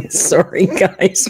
Sorry, guys.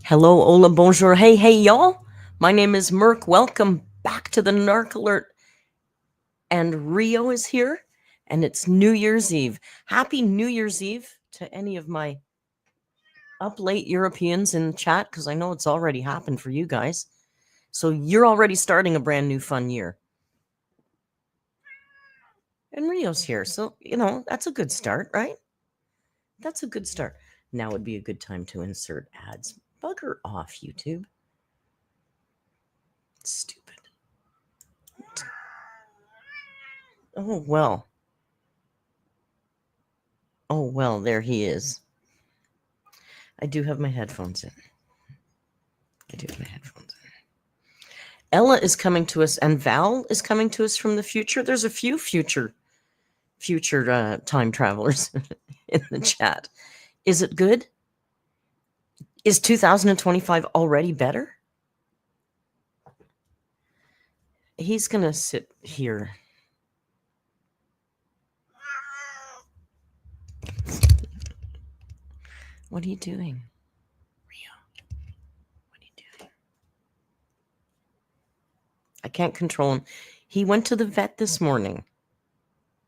Hello, hola, bonjour, hey, y'all. My name is Merc. Welcome back to the Narc Alert. And Rio is here, and it's New Year's Eve. Happy New Year's Eve to any of my up late Europeans in chat, because I know it's already happened for you guys. So you're already starting a brand new fun year. And Rio's here, so, that's a good start, right? That's a good start. Now would be a good time to insert ads. Bugger off, YouTube. Stupid. Oh, well. Oh, well, there he is. I do have my headphones in. Ella is coming to us, and Val is coming to us from the future. There's a few future time travelers in the chat. Is it good? Is 2025 already better? He's going to sit here. What are you doing? Rio, what are you doing? I can't control him. He went to the vet this morning.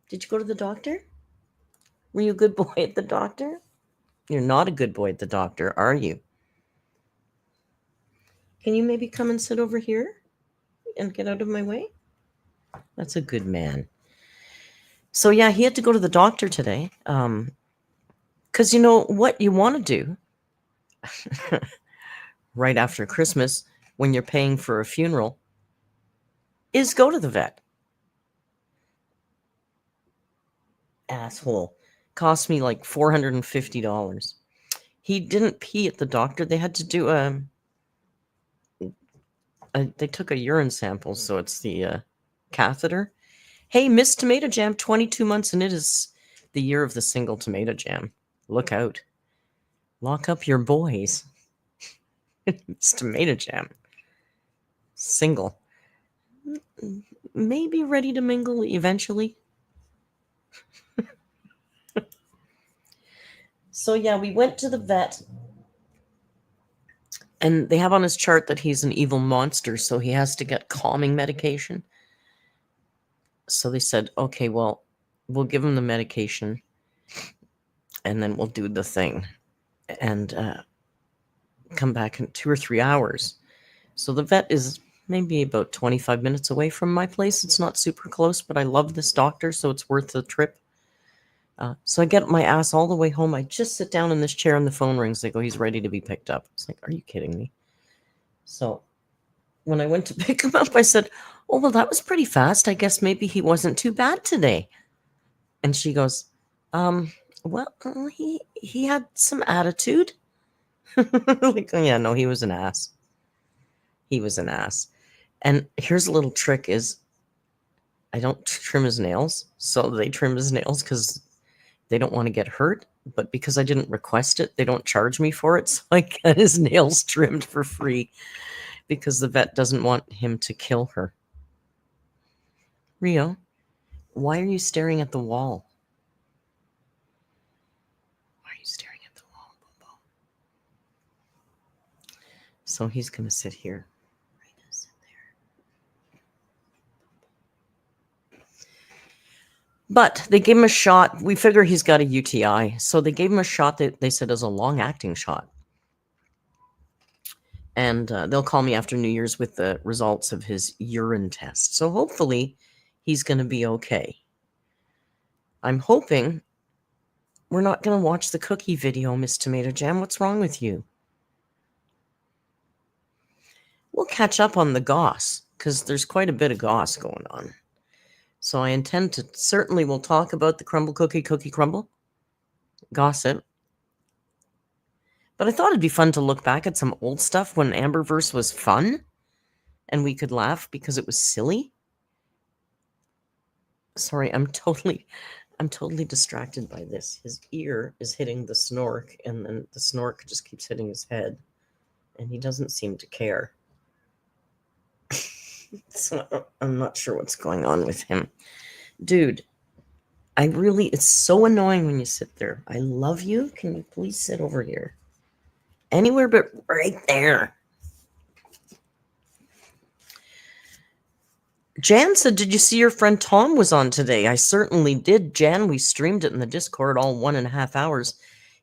Did you go to the doctor? Were you a good boy at the doctor? You're not a good boy at the doctor, are you? Can you maybe come and sit over here and get out of my way? That's a good man. So, yeah, he had to go to the doctor today. Because you know what you want to do right after Christmas when you're paying for a funeral is go to the vet. Asshole. Cost me like $450. He didn't pee at the doctor. They had to do they took a urine sample, so it's the catheter. Hey, Miss Tomato Jam, 22 months, and it is the year of the single tomato jam. Look out. Lock up your boys. Miss Tomato Jam. Single. Maybe ready to mingle eventually. So, yeah, we went to the vet. And they have on his chart that he's an evil monster, so he has to get calming medication. So they said, okay, well, we'll give him the medication, and then we'll do the thing, and come back in 2 or 3 hours. So the vet is maybe about 25 minutes away from my place. It's not super close, but I love this doctor, so it's worth the trip. So I get my ass all the way home. I just sit down in this chair and the phone rings. They go, he's ready to be picked up. It's like, are you kidding me? So when I went to pick him up, I said, oh, well, that was pretty fast. I guess maybe he wasn't too bad today. And she goes, well, he had some attitude. Like, oh, yeah, no, he was an ass. He was an ass. And here's a little trick is I don't trim his nails. So they trim his nails because they don't want to get hurt. But because I didn't request it, they don't charge me for it. So I got his nails trimmed for free because the vet doesn't want him to kill her. Rio, why are you staring at the wall? Why are you staring at the wall, Bobo? So he's going to sit here. Sit there. But they gave him a shot. We figure he's got a UTI. So they gave him a shot that they said is a long-acting shot. And they'll call me after New Year's with the results of his urine test. So hopefully he's going to be okay. I'm hoping we're not going to watch the cookie video, Miss Tomato Jam. What's wrong with you? We'll catch up on the goss because there's quite a bit of goss going on. So I intend to certainly we'll talk about the crumble cookie crumble gossip. But I thought it'd be fun to look back at some old stuff when Amberverse was fun and we could laugh because it was silly. Sorry, I'm totally distracted by this. His ear is hitting the snork and then the snork just keeps hitting his head and he doesn't seem to care. So I'm not sure what's going on with him. Dude, it's so annoying when you sit there. I love you. Can you please sit over here? Anywhere but right there. Jan said, did you see your friend Tom was on today? I certainly did, Jan. We streamed it in the Discord all 1.5 hours.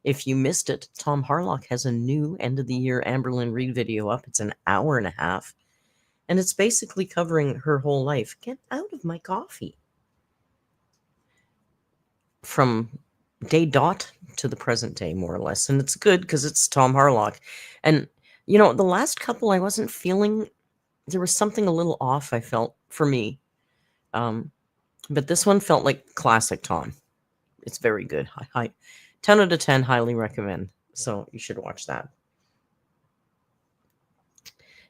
If you missed it, Tom Harlock has a new end-of-the-year Amberlynn read video up. It's an 1.5 hours. And it's basically covering her whole life. Get out of my coffee. From day dot to the present day, more or less. And it's good because it's Tom Harlock. And, you know, the last couple I wasn't feeling, there was something a little off I felt for me. But this one felt like classic Tom. It's very good. 10 out of 10, highly recommend. So you should watch that.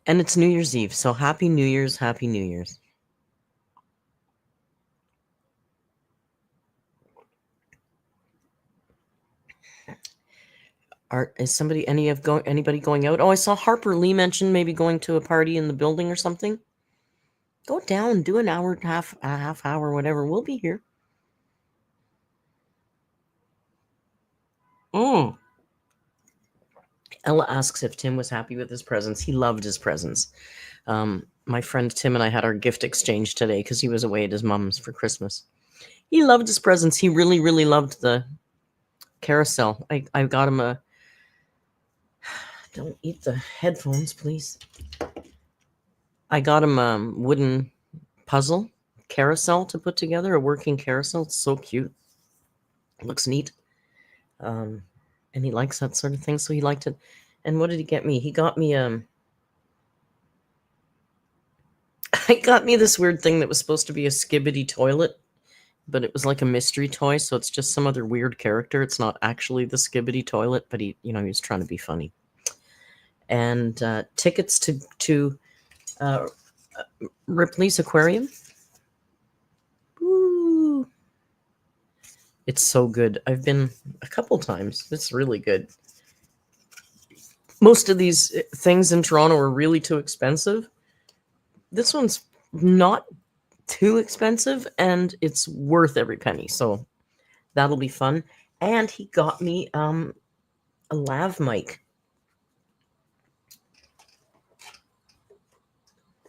And it's New Year's Eve. So happy New Year's, happy New Year's. Is anybody going out? Oh, I saw Harper Lee mention maybe going to a party in the building or something. Go down, do an hour, a half hour, whatever. We'll be here. Ella asks if Tim was happy with his presents. He loved his presents. My friend Tim and I had our gift exchange today because he was away at his mom's for Christmas. He loved his presents. He really, really loved the carousel. I got him a... Don't eat the headphones, please. I got him a wooden puzzle carousel to put together, a working carousel. It's so cute. It looks neat. And he likes that sort of thing, so he liked it. And what did he get me? He got me he got me this weird thing that was supposed to be a skibbity toilet, but it was like a mystery toy, so it's just some other weird character. It's not actually the skibbity toilet, but he was trying to be funny. And tickets to Ripley's Aquarium. Woo! It's so good. I've been a couple times. It's really good. Most of these things in Toronto are really too expensive. This one's not too expensive, and it's worth every penny. So that'll be fun. And he got me a lav mic.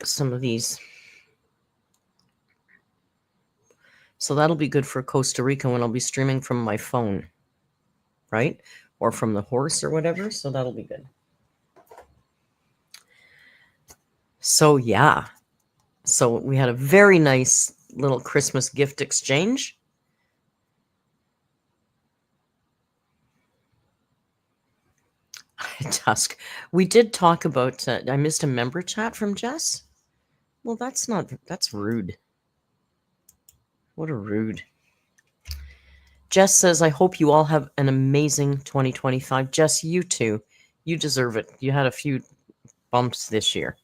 Some of these. So that'll be good for Costa Rica when I'll be streaming from my phone, right? Or from the horse or whatever. So that'll be good. So yeah. So we had a very nice little Christmas gift exchange. Tusk. We did talk about. I missed a member chat from Jess. Well, that's rude. What a rude. Jess says, I hope you all have an amazing 2025. Jess, you too. You deserve it. You had a few bumps this year.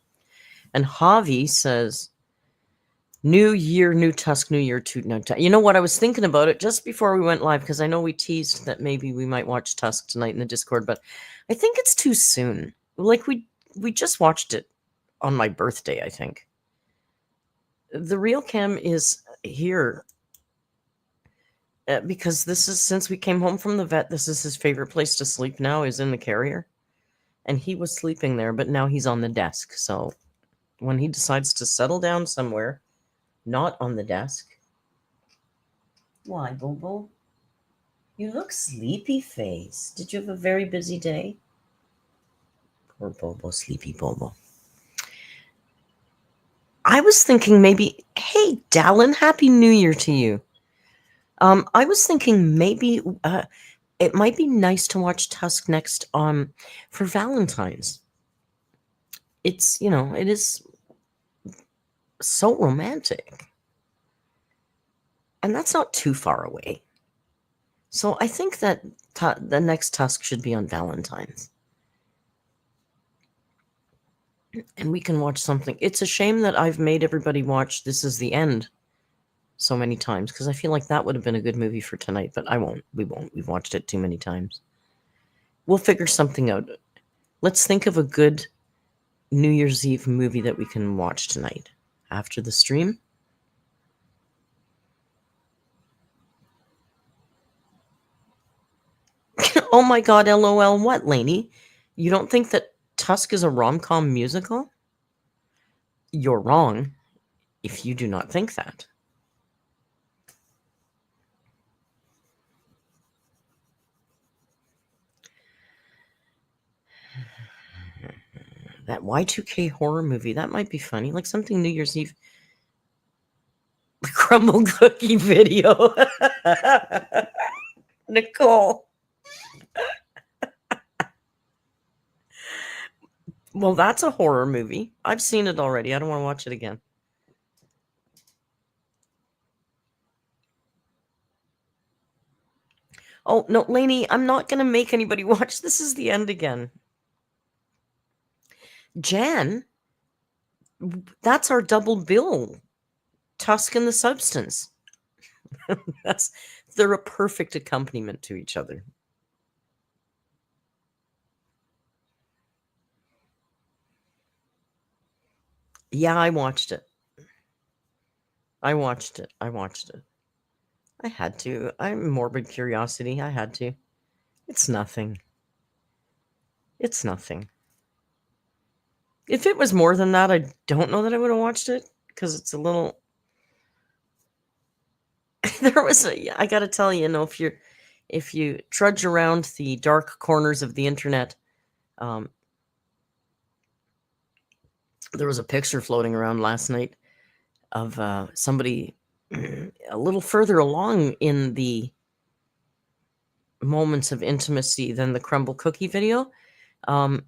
And Javi says, new year, new Tusk, new year, you know what? I was thinking about it just before we went live, because I know we teased that maybe we might watch Tusk tonight in the Discord, but I think it's too soon. Like, we just watched it on my birthday, I think. The real Cam is here because this is, since we came home from the vet, this is his favorite place to sleep now, is in the carrier. And he was sleeping there, but now he's on the desk. So when he decides to settle down somewhere, not on the desk. Why, Bobo? You look sleepy face. Did you have a very busy day? Poor Bobo, sleepy Bobo. I was thinking maybe, hey, Dallin, Happy New Year to you. I was thinking maybe it might be nice to watch Tusk next for Valentine's. It's, it is so romantic. And that's not too far away. So I think that the next Tusk should be on Valentine's. And we can watch something. It's a shame that I've made everybody watch This Is the End so many times, because I feel like that would have been a good movie for tonight, but I won't. We won't. We've watched it too many times. We'll figure something out. Let's think of a good New Year's Eve movie that we can watch tonight after the stream. Oh my God, LOL. What, Lainey? You don't think that Tusk is a rom-com musical? You're wrong if you do not think that. That Y2K horror movie, that might be funny. Like something New Year's Eve. Crumble cookie video. Nicole. Well, that's a horror movie. I've seen it already. I don't want to watch it again. Oh, no, Lainey, I'm not going to make anybody watch This Is the End again. Jan, that's our double bill. Tusk and the Substance. They're a perfect accompaniment to each other. Yeah, I watched it. I watched it. I had to. I'm morbid curiosity. I had to. It's nothing. It's nothing. If it was more than that, I don't know that I would have watched it, because it's a little... I gotta tell you, if you trudge around the dark corners of the internet, there was a picture floating around last night of somebody a little further along in the moments of intimacy than the Crumble cookie video. And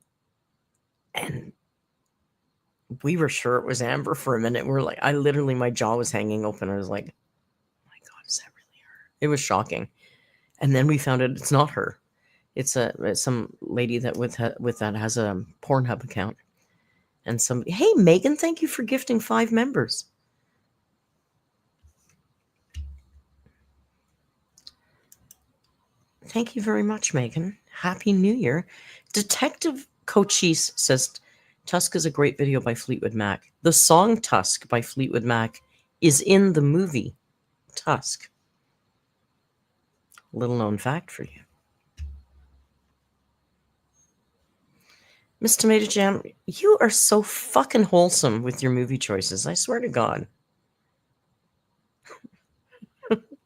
we were sure it was Amber for a minute. We're like, my jaw was hanging open. I was like, oh my God, is that really her? It was shocking. And then we found out it's not her. It's some lady that with that has a Pornhub account. And somebody, hey, Megan, thank you for gifting 5 members. Thank you very much, Megan. Happy New Year. Detective Cochise says, Tusk is a great video by Fleetwood Mac. The song Tusk by Fleetwood Mac is in the movie Tusk. Little known fact for you. Miss Tomato Jam, you are so fucking wholesome with your movie choices. I swear to God.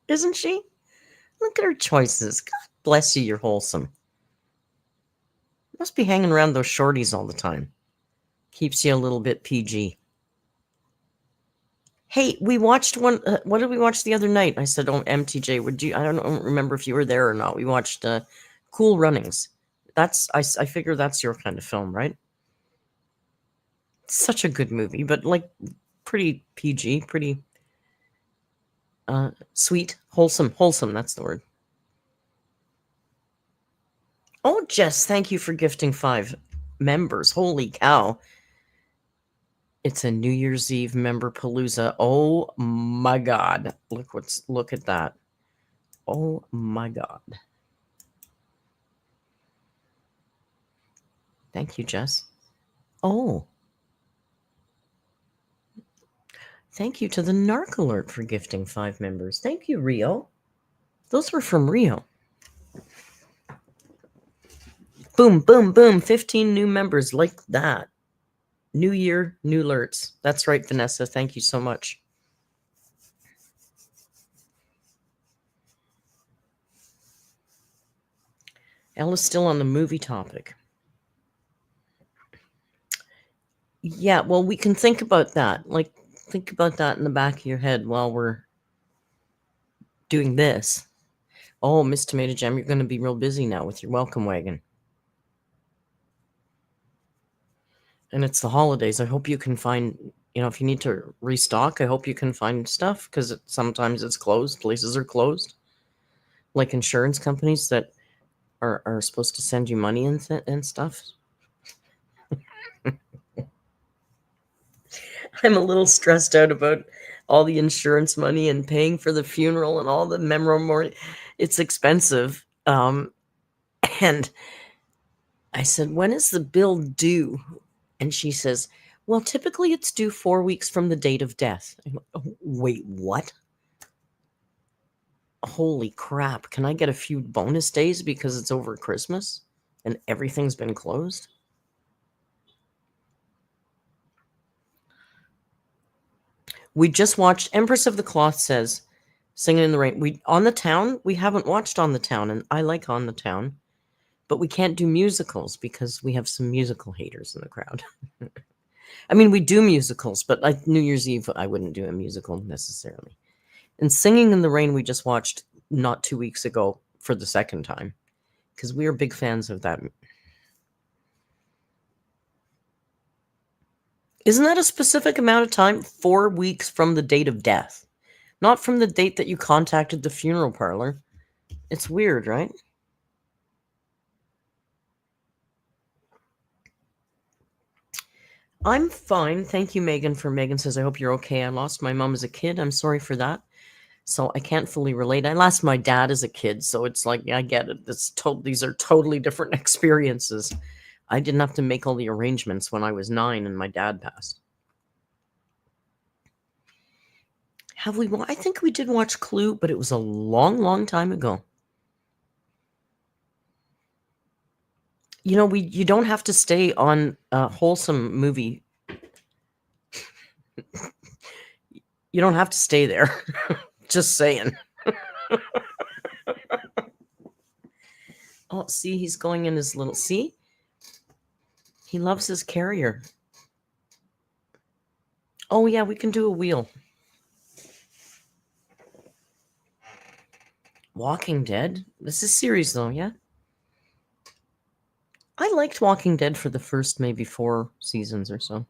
Isn't she? Look at her choices. God bless you, you're wholesome. Must be hanging around those shorties all the time. Keeps you a little bit PG. Hey, we watched one. What did we watch the other night? I said, "Oh, MTJ, would you?" I don't remember if you were there or not. We watched Cool Runnings. I figure that's your kind of film, right? Such a good movie, but like pretty PG, pretty sweet, wholesome. That's the word. Oh, Jess, thank you for gifting 5 members. Holy cow! It's a New Year's Eve member palooza. Oh my God! Look at that. Oh my God! Thank you, Jess. Oh, thank you to the Narc Alert for gifting 5 members. Thank you, Rio. Those were from Rio. Boom, boom, boom. 15 new members like that. New year, new alerts. That's right, Vanessa. Thank you so much. Ella's still on the movie topic. Yeah, well, we can think about that. Like, think about that in the back of your head while we're doing this. Oh, Miss Tomato Jam, you're going to be real busy now with your welcome wagon. And it's the holidays. I hope you can find, if you need to restock, I hope you can find stuff because sometimes it's closed. Places are closed. Like insurance companies that are supposed to send you money and stuff. I'm a little stressed out about all the insurance money and paying for the funeral and all the memorial. It's expensive. And I said, when is the bill due? And she says, well, typically it's due 4 weeks from the date of death. I'm like, oh, wait, what? Holy crap. Can I get a few bonus days because it's over Christmas and everything's been closed? We just watched Empress of the Cloth says, Singing in the Rain. On the Town, we haven't watched On the Town, and I like On the Town. But we can't do musicals because we have some musical haters in the crowd. I mean, we do musicals, but like New Year's Eve, I wouldn't do a musical necessarily. And Singing in the Rain, we just watched not 2 weeks ago for the second time because we are big fans of that. Isn't that a specific amount of time? 4 weeks from the date of death, not from the date that you contacted the funeral parlor. It's weird, right? I'm fine. Thank you, Megan. Megan says, I hope you're okay. I lost my mom as a kid. I'm sorry for that. So I can't fully relate. I lost my dad as a kid. So it's like, yeah, I get it. These are totally different experiences. I didn't have to make all the arrangements when I was 9 and my dad passed. I think we did watch Clue, but it was a long, long time ago. You don't have to stay on a wholesome movie. You don't have to stay there. Just saying. Oh, see, he's going in his little... See? He loves his carrier. Oh, yeah, we can do a wheel. Walking Dead? This is series, though, yeah? I liked Walking Dead for the first maybe 4 seasons or so.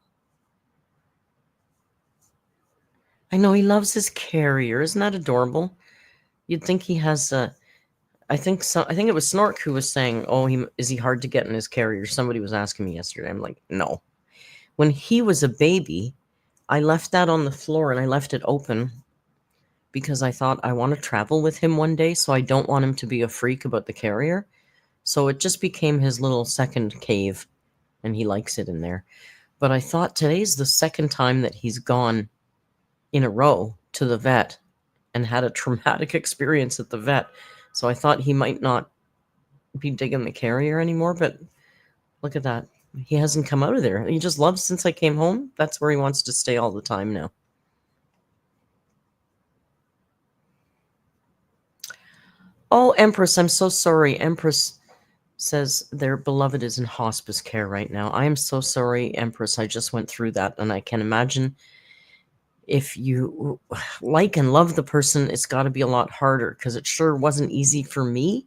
I know he loves his carrier. Isn't that adorable? You'd think he has a... I think it was Snork who was saying, is he hard to get in his carrier? Somebody was asking me yesterday. I'm like, no. When he was a baby, I left that on the floor and I left it open because I thought I want to travel with him one day, so I don't want him to be a freak about the carrier. So it just became his little second cave, and he likes it in there. But I thought today's the second time that he's gone in a row to the vet and had a traumatic experience at the vet. So I thought he might not be digging the carrier anymore, but look at that. He hasn't come out of there. He just loves since I came home. That's where he wants to stay all the time now. Oh, Empress, I'm so sorry. Empress says their beloved is in hospice care right now. I am so sorry, Empress. I just went through that, and I can imagine if you like and love the person, it's got to be a lot harder because it sure wasn't easy for me.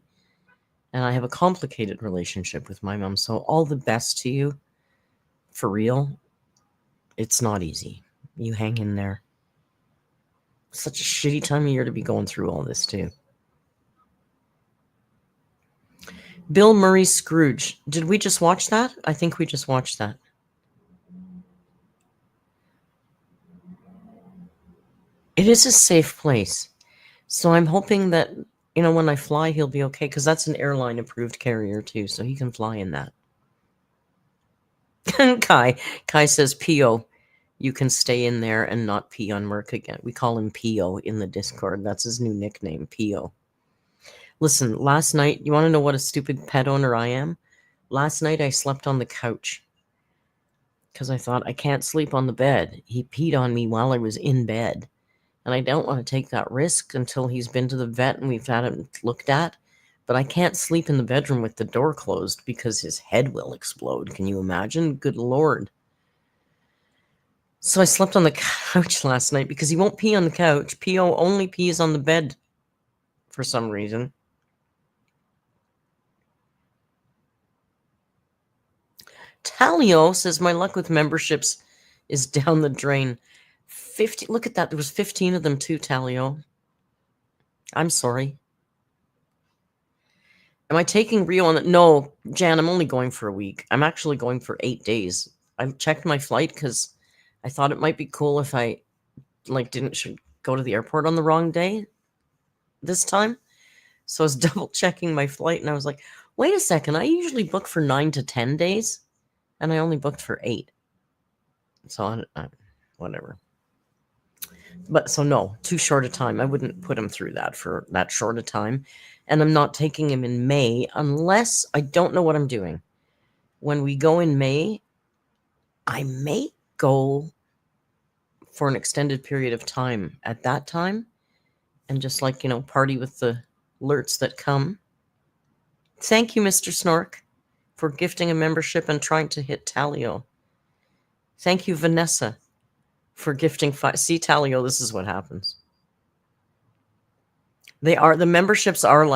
And I have a complicated relationship with my mom. So all the best to you. For real. It's not easy. You hang in there. Such a shitty time of year to be going through all this too. Bill Murray's Scrooge. Did we just watch that? I think we just watched that. It is a safe place. So I'm hoping that, when I fly, he'll be okay. Because that's an airline approved carrier too. So he can fly in that. Kai says, P.O., you can stay in there and not pee on Merc again. We call him P.O. in the Discord. That's his new nickname, P.O. Listen, last night, you want to know what a stupid pet owner I am? Last night I slept on the couch because I thought I can't sleep on the bed. He peed on me while I was in bed. And I don't want to take that risk until he's been to the vet and we've had him looked at. But I can't sleep in the bedroom with the door closed because his head will explode. Can you imagine? Good Lord. So I slept on the couch last night because he won't pee on the couch. P.O. only pees on the bed for some reason. Talio says, my luck with memberships is down the drain. 50. Look at that. There was 15 of them too, Talio. I'm sorry. Am I taking Rio on it? No, Jan, I'm only going for a week. I'm actually going for 8 days. I've checked my flight because I thought it might be cool if I didn't go to the airport on the wrong day this time. So I was double checking my flight and I was like, wait a second, I usually book for 9 to 10 days and I only booked for 8. So whatever. But so no, too short a time. I wouldn't put him through that for that short a time. And I'm not taking him in May unless I don't know what I'm doing. When we go in May, I may go for an extended period of time at that time and just party with the alerts that come. Thank you, Mr. Snork, for gifting a membership and trying to hit Talio. Thank you, Vanessa, for gifting 5. See, Talio, this is what happens. The memberships are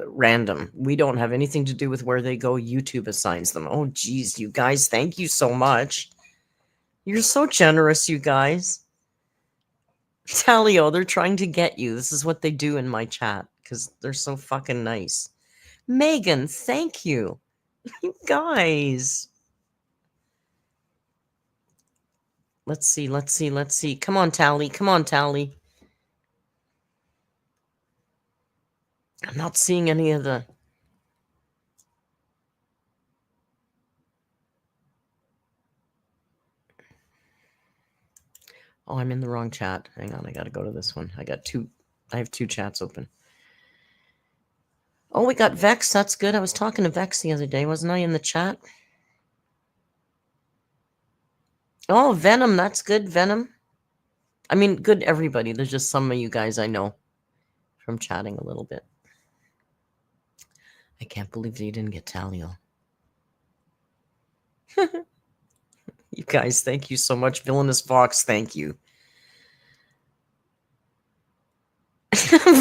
random. We don't have anything to do with where they go. YouTube assigns them. Oh, geez, you guys, thank you so much. You're so generous, you guys. Talio, they're trying to get you. This is what they do in my chat because they're so fucking nice. Megan, thank you. You guys. Let's see. Come on, Tally. I'm not seeing any of the... Oh, I'm in the wrong chat. Hang on, I gotta go to this one. I have 2 chats open. Oh, we got Vex. That's good. I was talking to Vex the other day. Wasn't I in the chat? Oh, Venom. That's good, Venom. I mean, good everybody. There's just some of you guys I know from chatting a little bit. I can't believe you didn't get Talio. You guys, thank you so much. Villainous Fox, thank you.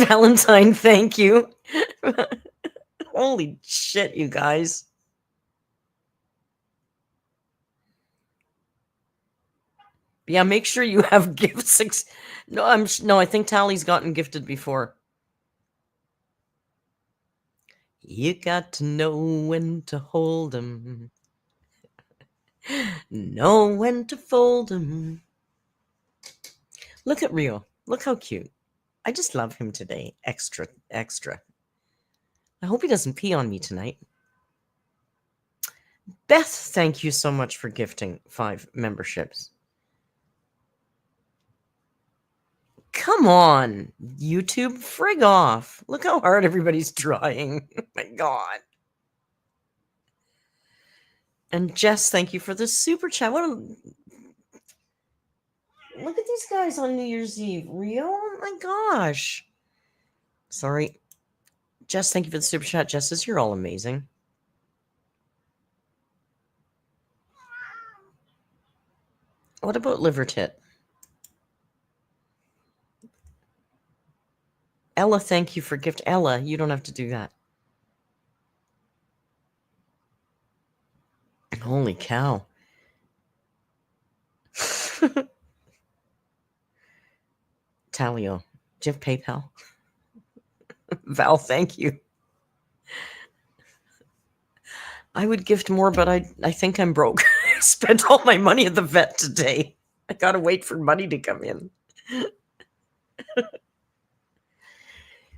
Valentine, thank you. Holy shit, you guys. Yeah, make sure you have gifts. No, I think Tally's gotten gifted before. You got to know when to hold 'em. Know when to fold 'em. Look at Rio. Look how cute. I just love him today. Extra. I hope he doesn't pee on me tonight. Beth, thank you so much for gifting 5 memberships. Come on, YouTube, frig off. Look how hard everybody's trying. Oh my God. And Jess, thank you for the super chat. Look at these guys on New Year's Eve. Rio? Oh my gosh. Sorry. Jess, thank you for the super chat. Jess says you're all amazing. What about Liver Tit? Ella, thank you for gift. Ella, you don't have to do that. Holy cow. Talio, do you have PayPal? Val, thank you. I would gift more, but I think I'm broke. I spent all my money at the vet today. I gotta wait for money to come in.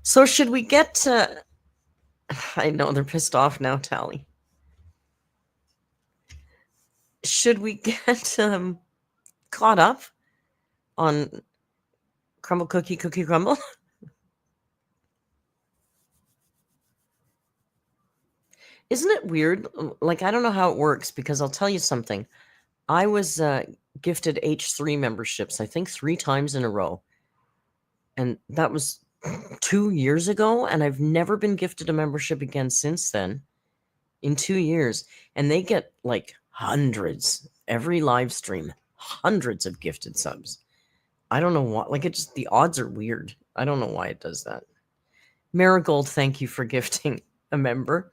So should we get I know they're pissed off now, Tally. Should we get caught up on Crumble Cookie Crumble? Isn't it weird? Like, I don't know how it works, because I'll tell you something. I was gifted H3 memberships, I think 3 times in a row. And that was 2 years ago, and I've never been gifted a membership again since then, in 2 years. And they get like hundreds every live stream, hundreds of gifted subs. I don't know why. Like, it just, the odds are weird. I don't know why it does that. Marigold, thank you for gifting a member.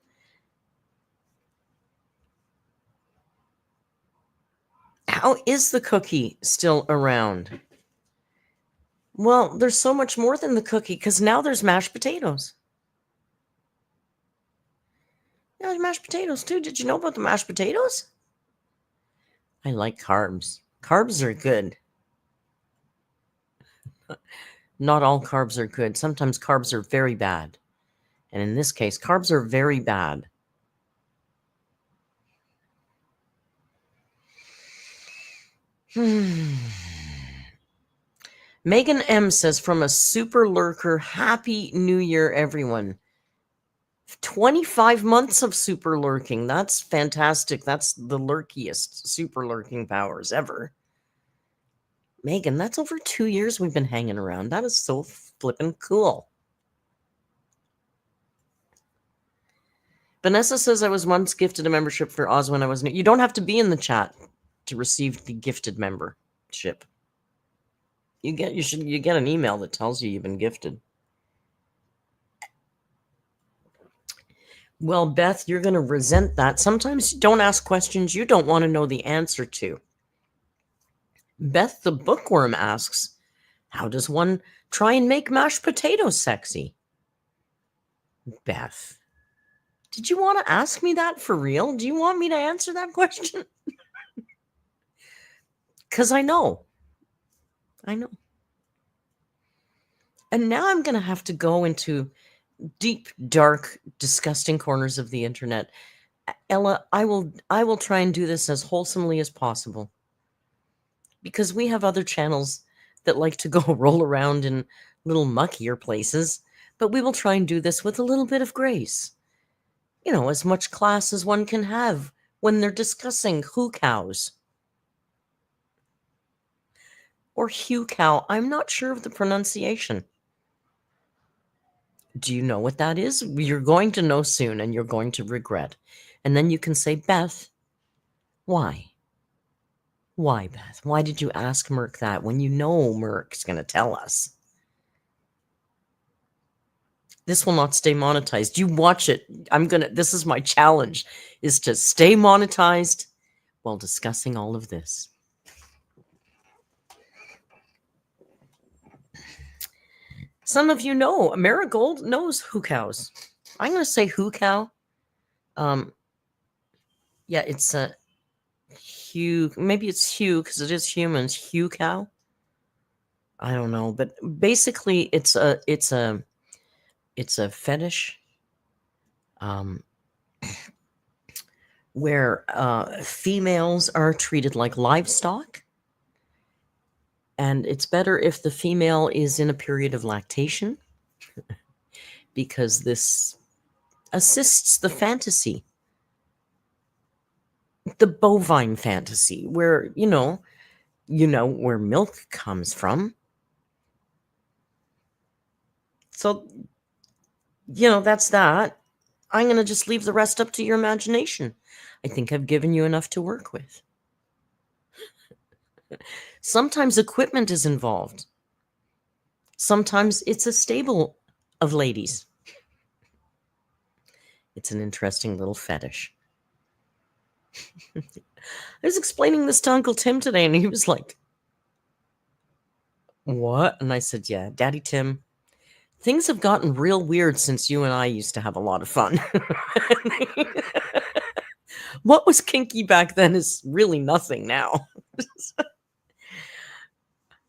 How is the cookie still around? Well, there's so much more than the cookie, because now there's mashed potatoes. Yeah, there's mashed potatoes too. Did you know about the mashed potatoes? I like carbs. Carbs are good. Not all carbs are good. Sometimes carbs are very bad. And in this case, carbs are very bad. Megan M says, from a super lurker, Happy New Year, everyone. 25 months of super lurking. That's fantastic. That's the lurkiest super lurking powers ever. Megan, that's over 2 years we've been hanging around. That is so flippin' cool. Vanessa says, I was once gifted a membership for Oz when I was new. You don't have to be in the chat to receive the gifted membership. You get an email that tells you you've been gifted. Well, Beth, you're going to resent that. Sometimes you don't ask questions you don't want to know the answer to. Beth the Bookworm asks, how does one try and make mashed potatoes sexy? Beth, did you want to ask me that for real? Do you want me to answer that question? Because I know. And now I'm going to have to go into deep, dark, disgusting corners of the internet. Ella, I will try and do this as wholesomely as possible, because we have other channels that like to go roll around in little muckier places, but we will try and do this with a little bit of grace. You know, as much class as one can have when they're discussing hucows. Or hucow. I'm not sure of the pronunciation. Do you know what that is? You're going to know soon, and you're going to regret. And then you can say, Beth, why? Why, Beth? Why did you ask Merc that when you know Merc's going to tell us? This will not stay monetized. You watch it. This is my challenge, is to stay monetized while discussing all of this. Some of you know, Marigold knows hucows. I'm going to say hucow. Yeah, it's a maybe it's Hugh, because it is humans. Hucow. I don't know, but basically it's a fetish where females are treated like livestock, and it's better if the female is in a period of lactation, because this assists the fantasy, the bovine fantasy, where you know where milk comes from. So that's that. I'm going to just leave the rest up to your imagination. I think I've given you enough to work with. Sometimes equipment is involved. Sometimes it's a stable of ladies. It's an interesting little fetish. I was explaining this to Uncle Tim today, and he was like, what? And I said, yeah, Daddy Tim, things have gotten real weird since you and I used to have a lot of fun. What was kinky back then is really nothing now.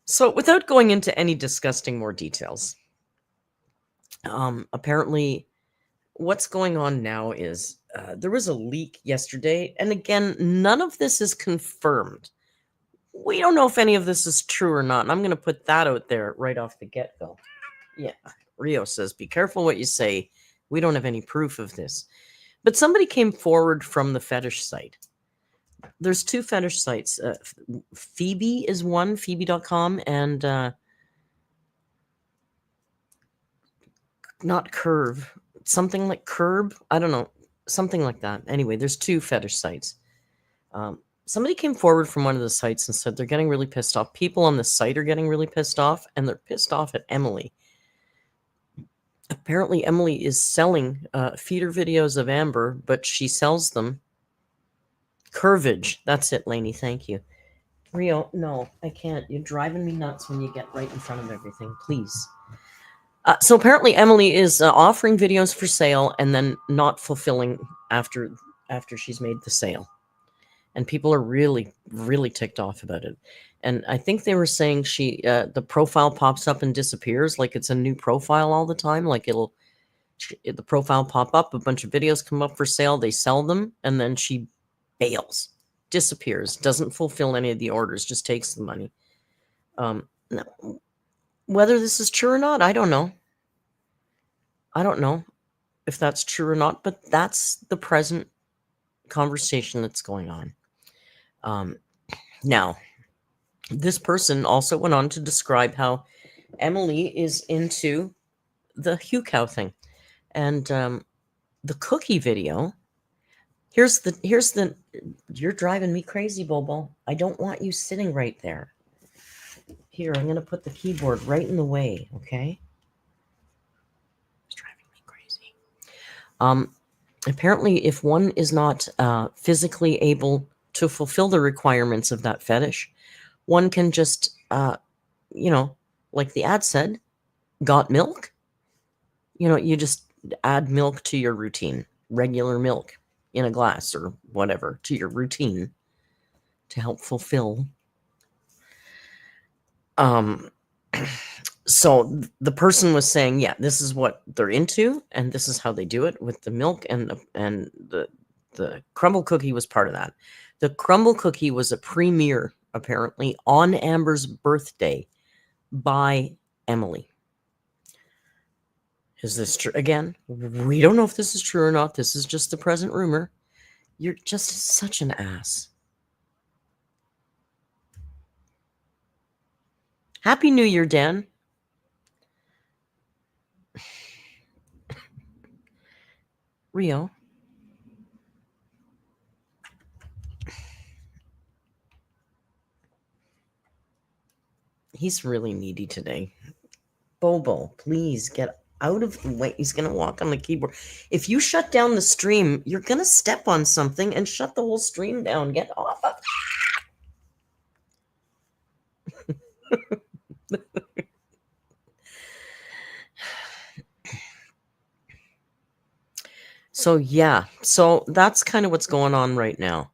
So without going into any disgusting more details, apparently what's going on now is there was a leak yesterday. And again, none of this is confirmed. We don't know if any of this is true or not. And I'm going to put that out there right off the get-go. Yeah, Rio says, be careful what you say. We don't have any proof of this. But somebody came forward from the fetish site. There's two fetish sites. Phoebe is one, phoebe.com, and not Curve. Something like Curb. I don't know. Something like that. Anyway, there's two fetish sites. Somebody came forward from one of the sites and said they're getting really pissed off. People on the site are getting really pissed off, and they're pissed off at Emily. Apparently, Emily is selling feeder videos of Amber, but she sells them. Curvage. That's it, Lainey. Thank you. Rio, no, I can't. You're driving me nuts when you get right in front of everything. Please. So apparently Emily is offering videos for sale and then not fulfilling after she's made the sale. And people are really, really ticked off about it. And I think they were saying the profile pops up and disappears, like it's a new profile all the time. Like the profile pop up, a bunch of videos come up for sale, they sell them, and then she bails, disappears, doesn't fulfill any of the orders, just takes the money. No. Whether this is true or not, I don't know. I don't know if that's true or not, but that's the present conversation that's going on. Now, this person also went on to describe how Emily is into the hucow thing. And the cookie video, here's the, you're driving me crazy, Bobo. I don't want you sitting right there. Here, I'm going to put the keyboard right in the way, okay? It's driving me crazy. Apparently, if one is not physically able to fulfill the requirements of that fetish, one can just, like the ad said, got milk? You just add milk to your routine, regular milk in a glass or whatever, to your routine to help fulfill. So the person was saying, yeah, this is what they're into, and this is how they do it with the milk, and the crumble cookie was part of that. The crumble cookie was a premiere, apparently, on Amber's birthday by Emily. Is this true? Again, we don't know if this is true or not. This is just the present rumor. You're just such an ass. Happy New Year, Dan. Rio. He's really needy today. Bobo, please get out of the way. He's going to walk on the keyboard. If you shut down the stream, you're going to step on something and shut the whole stream down. Get off of So, yeah. So, that's kind of what's going on right now.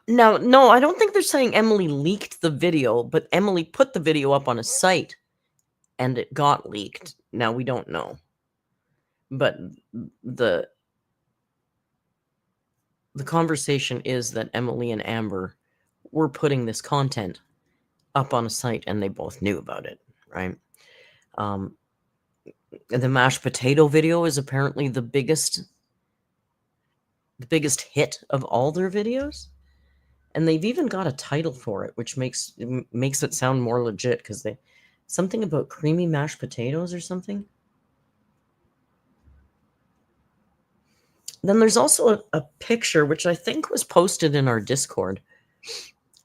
Now, no, I don't think they're saying Emily leaked the video, but Emily put the video up on a site and it got leaked. Now, we don't know. But the conversation is that Emily and Amber were putting this content up on a site and they both knew about it, right? The mashed potato video is apparently the biggest hit of all their videos. And they've even got a title for it, which makes it sound more legit, because something about creamy mashed potatoes or something. Then there's also a picture, which I think was posted in our Discord,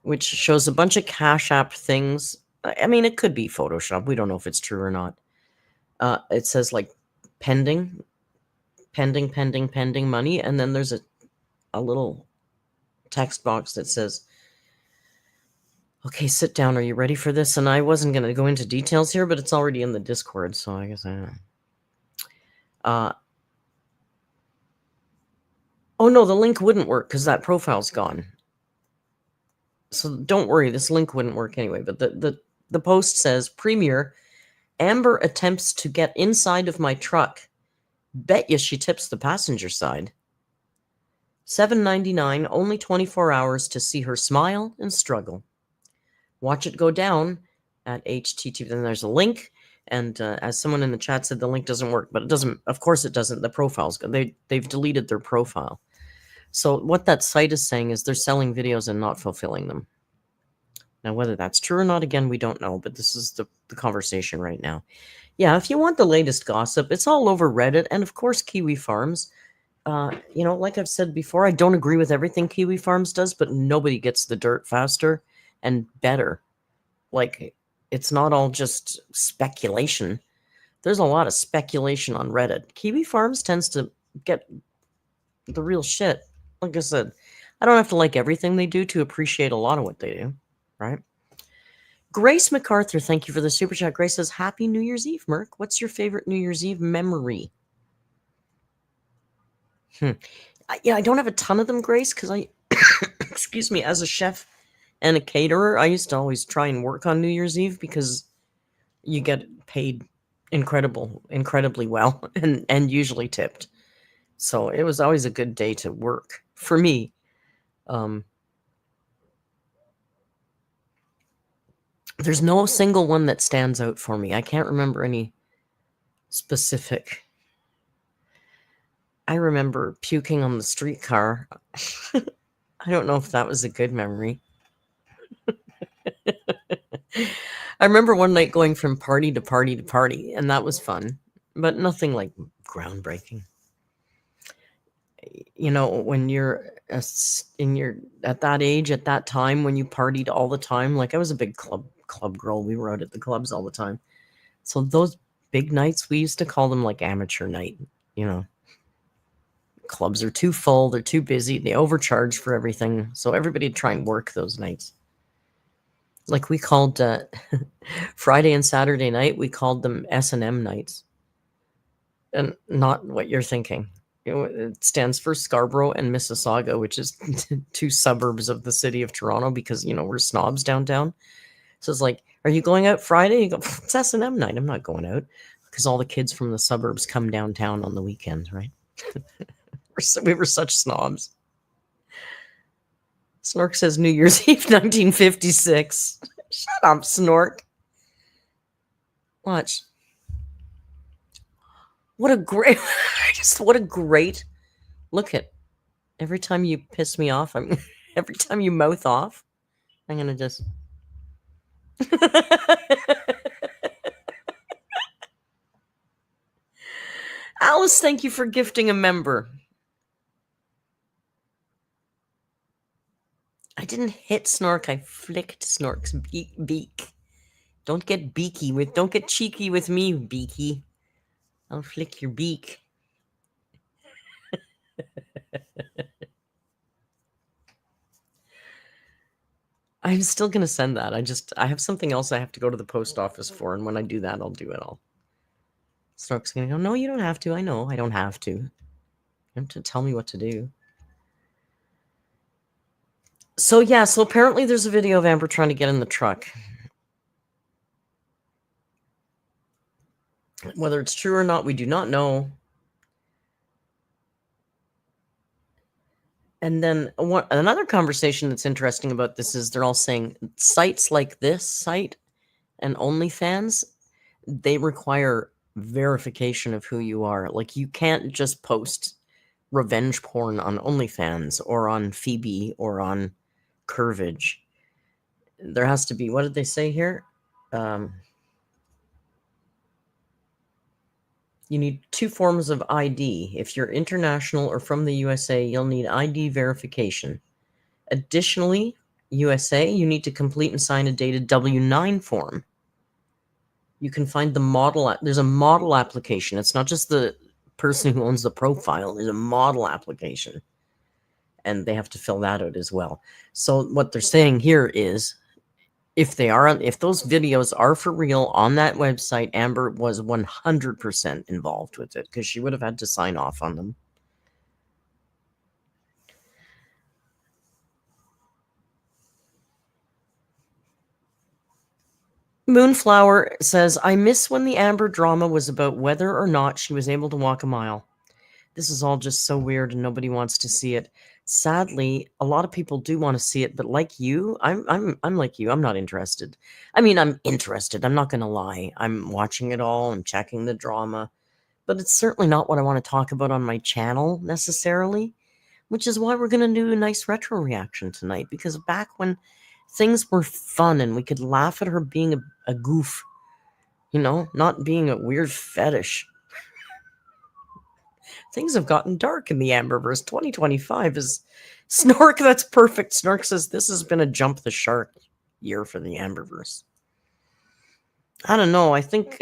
which shows a bunch of Cash App things. I mean, it could be Photoshop. We don't know if it's true or not. It says like pending money, and then there's a little text box that says, okay, sit down. Are you ready for this? And I wasn't going to go into details here, but it's already in the Discord, so I guess I am. Oh, no, the link wouldn't work because that profile's gone. So don't worry, this link wouldn't work anyway. But the post says, Premier, Amber attempts to get inside of my truck. Bet you she tips the passenger side. $7.99, only 24 hours to see her smile and struggle. Watch it go down at HTTP. Then there's a link. And as someone in the chat said, the link doesn't work. But it doesn't. Of course it doesn't. The profile's gone. They've deleted their profile. So what that site is saying is they're selling videos and not fulfilling them. Now, whether that's true or not, again, we don't know. But this is the conversation right now. Yeah, if you want the latest gossip, it's all over Reddit. And, of course, Kiwi Farms. Like I've said before, I don't agree with everything Kiwi Farms does, but nobody gets the dirt faster and better. Like, it's not all just speculation. There's a lot of speculation on Reddit. Kiwi Farms tends to get the real shit. Like I said, I don't have to like everything they do to appreciate a lot of what they do, right? Grace MacArthur, thank you for the super chat. Grace says, Happy New Year's Eve, Merc. What's your favorite New Year's Eve memory? I don't have a ton of them, Grace, because I, excuse me, as a chef and a caterer, I used to always try and work on New Year's Eve because you get paid incredibly well and usually tipped. So it was always a good day to work for me. There's no single one that stands out for me. I can't remember any specific. I remember puking on the streetcar. I don't know if that was a good memory. I remember one night going from party to party to party, and that was fun, but nothing like groundbreaking. When you're at that age, at that time, when you partied all the time, like I was a big club girl. We were out at the clubs all the time. So those big nights, we used to call them like amateur night, Clubs are too full, they're too busy, they overcharge for everything. So everybody'd try and work those nights. Like we called Friday and Saturday night, we called them S&M nights. And not what you're thinking. It stands for Scarborough and Mississauga, which is two suburbs of the city of Toronto because, we're snobs downtown. So it's like, are you going out Friday? You go, it's S&M night. I'm not going out because all the kids from the suburbs come downtown on the weekends, right? We were such snobs. Snork says New Year's Eve 1956. Shut up, Snork. Watch. What a great look at. Every time you piss me off, every time you mouth off, I'm gonna just Alice, thank you for gifting a member. I didn't hit Snork, I flicked Snork's beak. Don't get cheeky with me, Beaky. I'll flick your beak. I'm still going to send that. I have something else I have to go to the post office for, and when I do that, I'll do it all. Snork's going to go, no, you don't have to. I know, I don't have to. You have to tell me what to do. So, yeah, apparently there's a video of Amber trying to get in the truck. Whether it's true or not, we do not know. And then another conversation that's interesting about this is they're all saying sites like this site and OnlyFans, they require verification of who you are. Like, you can't just post revenge porn on OnlyFans or on Phoebe or on Curvage. There has to be, what did they say here? You need 2 forms of ID. If you're international or from the USA, you'll need ID verification. Additionally, USA, you need to complete and sign a dated W-9 form. You can find the model. There's a model application. It's not just the person who owns the profile. There's a model application. and they have to fill that out as well. So what they're saying here is, if those videos are for real on that website, Amber was 100% involved with it, because she would have had to sign off on them. Moonflower says, I miss when the Amber drama was about whether or not she was able to walk a mile. This is all just so weird and nobody wants to see it. Sadly, a lot of people do want to see it, but like you, I'm like you. I'm not interested. I mean, I'm interested. I'm not going to lie. I'm watching it all. I'm checking the drama, but it's certainly not what I want to talk about on my channel necessarily, which is why we're going to do a nice retro reaction tonight, because back when things were fun and we could laugh at her being a goof, not being a weird fetish. Things have gotten dark in the Amberverse. 2025 is Snork. That's perfect. Snork says this has been a jump the shark year for the Amberverse. I don't know. I think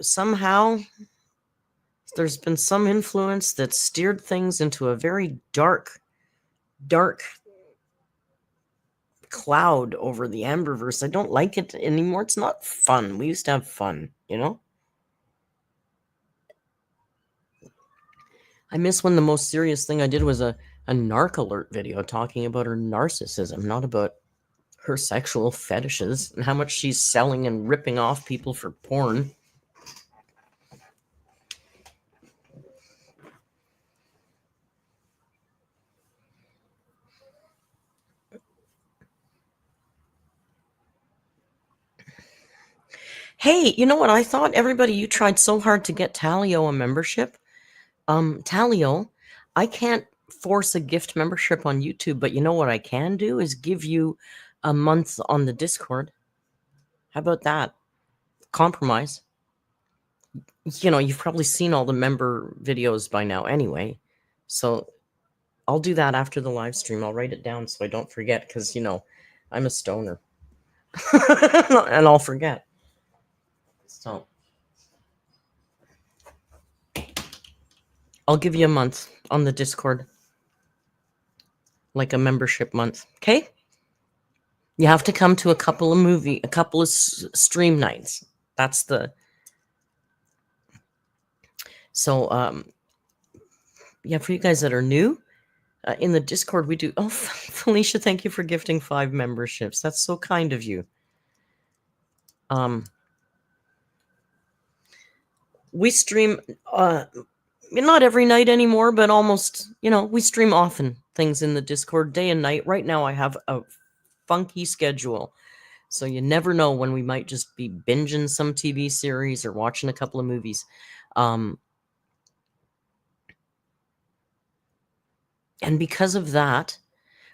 somehow there's been some influence that steered things into a very dark cloud over the Amberverse. I don't like it anymore. It's not fun. We used to have fun, I miss when the most serious thing I did was a narc alert video talking about her narcissism, not about her sexual fetishes and how much she's selling and ripping off people for porn. Hey, you know what I thought? Everybody, you tried so hard to get Talio a membership. Talio, I can't force a gift membership on YouTube, but you know what I can do is give you a month on the Discord. How about that? Compromise. You've probably seen all the member videos by now anyway. So I'll do that after the live stream. I'll write it down so I don't forget, because, I'm a stoner. And I'll forget. So I'll give you a month on the Discord. Like a membership month. Okay? You have to come to a couple of stream nights. That's the... So, yeah, for you guys that are new, in the Discord we do... Oh, Felicia, thank you for gifting 5 memberships. That's so kind of you. We stream... not every night anymore, but almost, we stream often things in the Discord, day and night. Right now I have a funky schedule, so you never know when we might just be binging some TV series or watching a couple of movies. And because of that,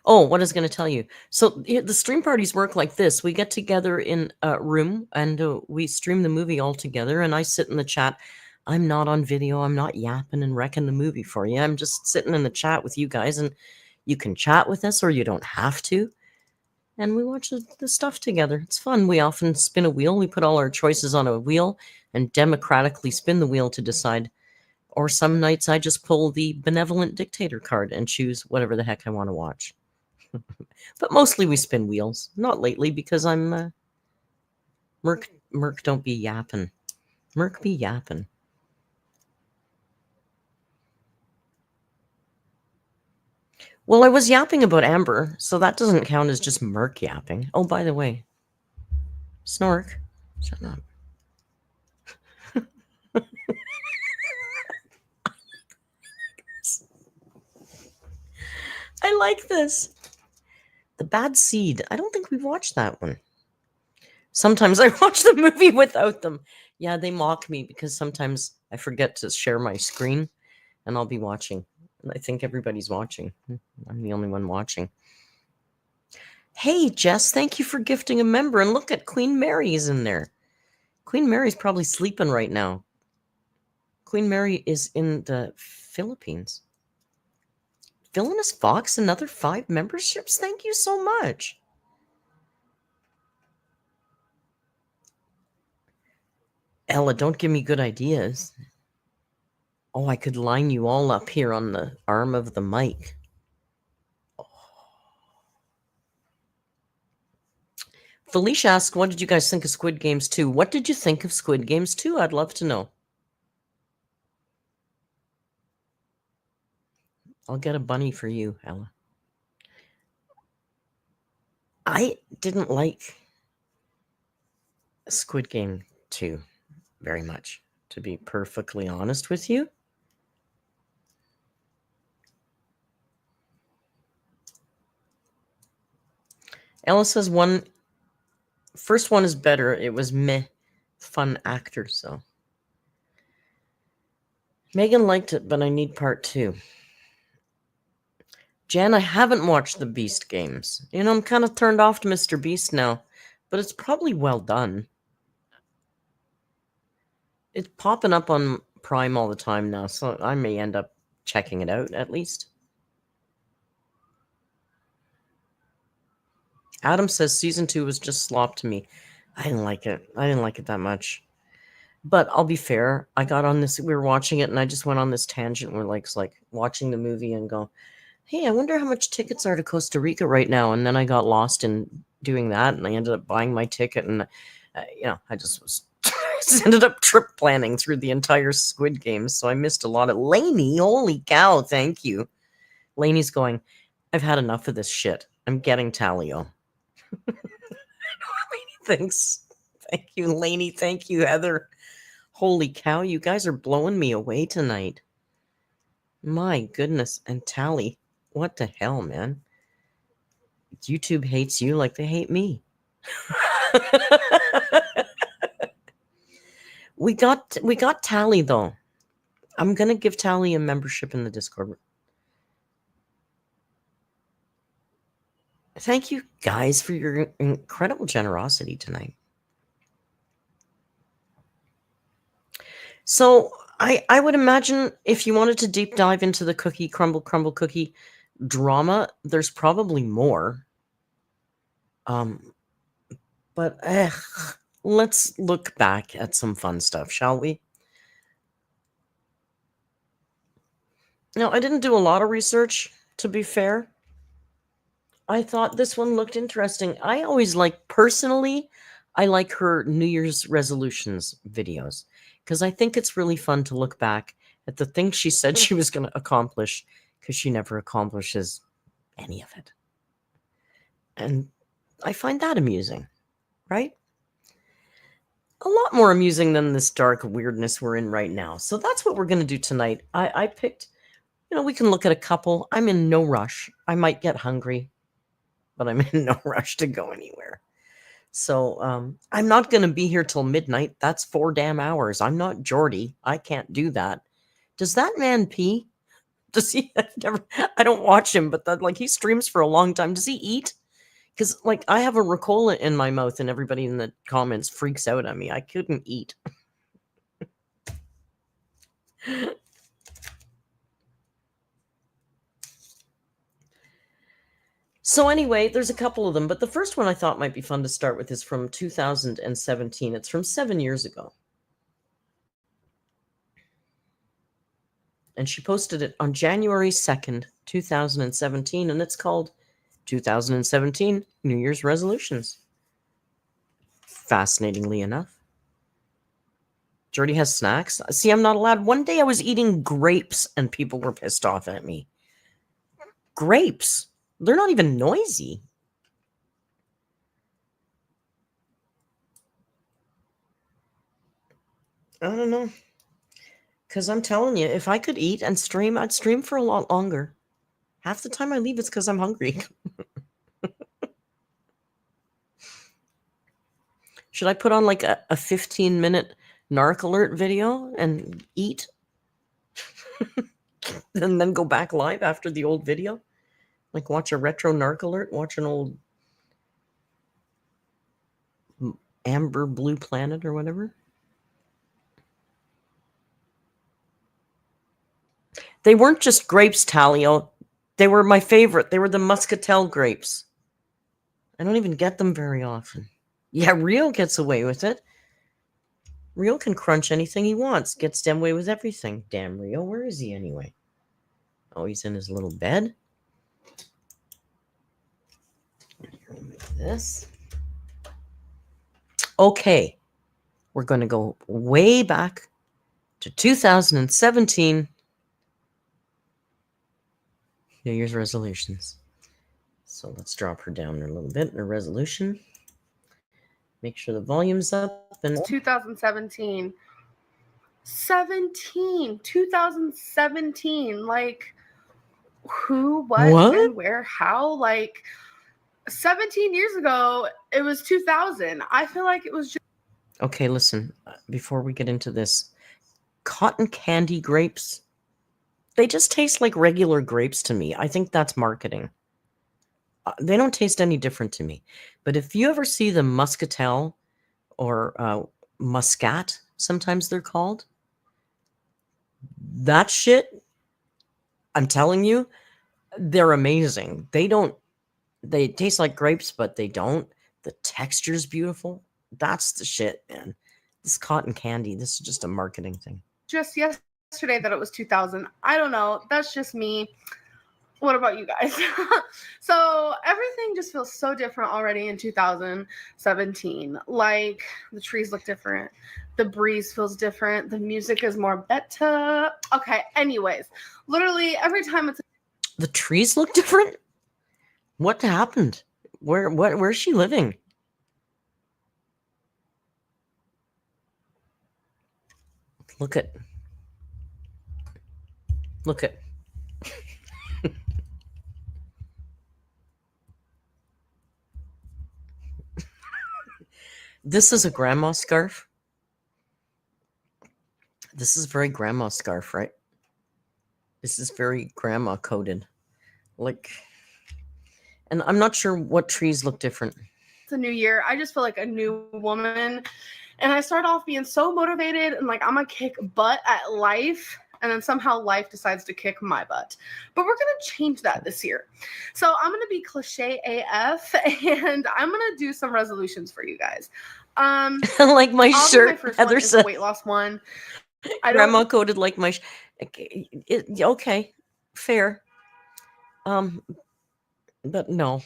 what I was going to tell you. So the stream parties work like this. We get together in a room and we stream the movie all together, and I sit in the chat. I'm not on video. I'm not yapping and wrecking the movie for you. I'm just sitting in the chat with you guys, and you can chat with us or you don't have to. And we watch the stuff together. It's fun. We often spin a wheel. We put all our choices on a wheel and democratically spin the wheel to decide. Or some nights I just pull the benevolent dictator card and choose whatever the heck I want to watch. But mostly we spin wheels. Not lately, because I'm... Merc, don't be yapping. Merc be yapping. Well, I was yapping about Amber, so that doesn't count as just Merc yapping. Oh, by the way, Snork, shut up. I like this. The Bad Seed. I don't think we've watched that one. Sometimes I watch the movie without them. Yeah, they mock me because sometimes I forget to share my screen and I'll be watching. I think everybody's watching. I'm the only one watching. Hey, Jess, thank you for gifting a member. And look at Queen Mary's in there. Queen Mary's probably sleeping right now. Queen Mary is in the Philippines. Villainous Fox, another 5 memberships. Thank you so much. Ella, don't give me good ideas. Oh, I could line you all up here on the arm of the mic. Felicia asked, what did you guys think of Squid Games 2? What did you think of Squid Games 2? I'd love to know. I'll get a bunny for you, Ella. I didn't like Squid Game 2 very much, to be perfectly honest with you. Ella says first one is better. It was meh, fun actor, so. Megan liked it, but I need part 2. Jan, I haven't watched the Beast games. You know, I'm kind of turned off to Mr. Beast now, but it's probably well done. It's popping up on Prime all the time now, so I may end up checking it out at least. Adam says season 2 was just slop to me. I didn't like it. I didn't like it that much. But I'll be fair. I got on this. We were watching it, and I just went on this tangent where, like watching the movie and go, "Hey, I wonder how much tickets are to Costa Rica right now." And then I got lost in doing that, and I ended up buying my ticket, and I just was just ended up trip planning through the entire Squid Game, so I missed a lot of Lainey. Holy cow! Thank you. Lainey's going, I've had enough of this shit. I'm getting Talio. Lainey thinks. Thank you, Lainey. Thank you, Heather. Holy cow, you guys are blowing me away tonight. My goodness. And Tally, what the hell, man? YouTube hates you like they hate me. We got Tally, though. I'm going to give Tally a membership in the Discord. Thank you, guys, for your incredible generosity tonight. So I would imagine if you wanted to deep dive into the crumble cookie drama, there's probably more. But let's look back at some fun stuff, shall we? Now, I didn't do a lot of research, to be fair. I thought this one looked interesting. I always personally, I like her New Year's resolutions videos because I think it's really fun to look back at the things she said she was going to accomplish because she never accomplishes any of it. And I find that amusing, right? A lot more amusing than this dark weirdness we're in right now. So that's what we're going to do tonight. I picked, we can look at a couple. I'm in no rush. I might get hungry, but I'm in no rush to go anywhere. So I'm not going to be here till midnight. That's 4 damn hours. I'm not Geordie. I can't do that. Does that man pee? Does he? I don't watch him, but he streams for a long time. Does he eat? Because I have a Ricola in my mouth and everybody in the comments freaks out at me. I couldn't eat. So anyway, there's a couple of them, but the first one I thought might be fun to start with is from 2017. It's from 7 years ago. And she posted it on January 2nd, 2017, and it's called 2017 New Year's Resolutions. Fascinatingly enough. Jordy has snacks. See, I'm not allowed. One day I was eating grapes and people were pissed off at me. Grapes. They're not even noisy. I don't know. Because I'm telling you, if I could eat and stream, I'd stream for a lot longer. Half the time I leave, it's because I'm hungry. Should I put on a 15-minute narc alert video and eat? And then go back live after the old video? Watch a retro narc alert? Watch an old Amber Blue Planet or whatever? They weren't just grapes, Talio. They were my favorite. They were the Muscatel grapes. I don't even get them very often. Yeah, Rio gets away with it. Rio can crunch anything he wants. Gets away with everything. Damn Rio, where is he anyway? Oh, he's in his little bed. Remove this. Okay, we're going to go way back to 2017. New Year's resolutions. So let's drop her down a little bit in her resolution. Make sure the volume's up. And 2017. 2017. Like, who, what, when, where, how? Like, 17 years ago, it was 2000. I feel like it was just... Okay, listen, before we get into this, cotton candy grapes, they just taste like regular grapes to me. I think that's marketing. They don't taste any different to me. But if you ever see the muscatel or muscat, sometimes they're called, that shit, I'm telling you, they're amazing. They taste like grapes, but they don't. The texture's beautiful. That's the shit, man. This cotton candy, this is just a marketing thing. Just yesterday that it was 2000. I don't know. That's just me. What about you guys? So everything just feels so different already in 2017. Like, the trees look different. The breeze feels different. The music is more better. Okay, anyways. Literally, every time it's... The trees look different? What happened? Where's she living? Look at. This is a grandma scarf. This is very grandma scarf, right? This is very grandma coded. Like, and I'm not sure what trees look different. It's a new year. I just feel like a new woman. And I start off being so motivated and like, I'm going to kick butt at life. And then somehow life decides to kick my butt. But we're going to change that this year. So I'm going to be cliche AF, and I'm going to do some resolutions for you guys. Like my shirt. My first one is the weight loss one. Grandma coded like my... okay, fair. But no.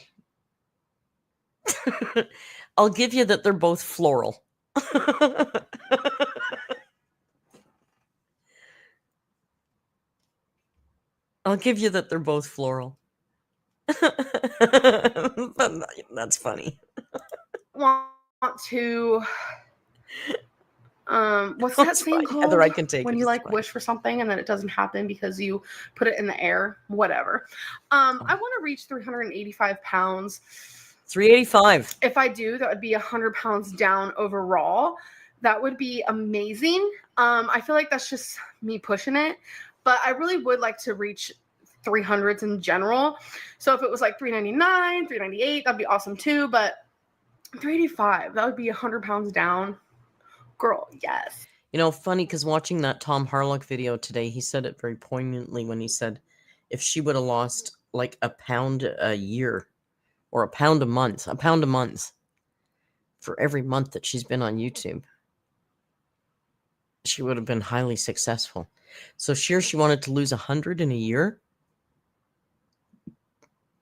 I'll give you that they're both floral. I'll give you that they're both floral. But that's funny. Want to... what's that thing called? Heather, I can take when it. You like wish for something and then it doesn't happen because you put it in the air. Whatever. I want to reach 385 pounds. 385. If I do, that would be 100 pounds down overall. That would be amazing. I feel like that's just me pushing it, but I really would like to reach 300s in general. So if it was like 399, 398, that'd be awesome too. But 385, that would be 100 pounds down. Girl, yes. You know, funny, because watching that Tom Harlock video today, he said it very poignantly when he said if she would have lost like a pound a year or a pound a month for every month that she's been on YouTube, she would have been highly successful. So she wanted to lose 100 in a year.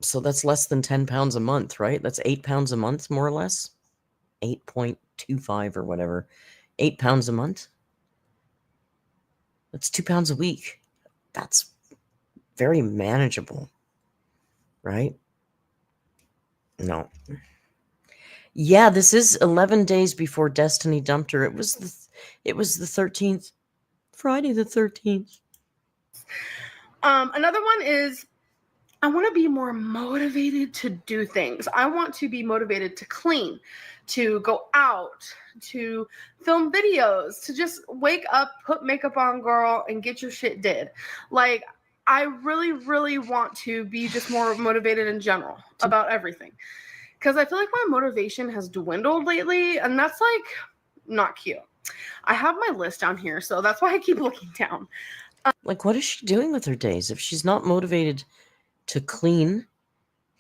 So that's less than 10 pounds a month, right? That's 8 pounds a month, more or less. 8.25 or whatever. 8 pounds a month. That's 2 pounds a week. That's very manageable, right? No. Yeah, this is 11 days before Destiny dumped her. It was the 13th. Friday the 13th. Another one is I want to be more motivated to do things. I want to be motivated to clean, to go out, to film videos, to just wake up, put makeup on, girl, and get your shit did. Like, I really, really want to be just more motivated in general about everything. Because I feel like my motivation has dwindled lately, and that's, like, not cute. I have my list down here, so that's why I keep looking down. Like, what is she doing with her days? If she's not motivated to clean,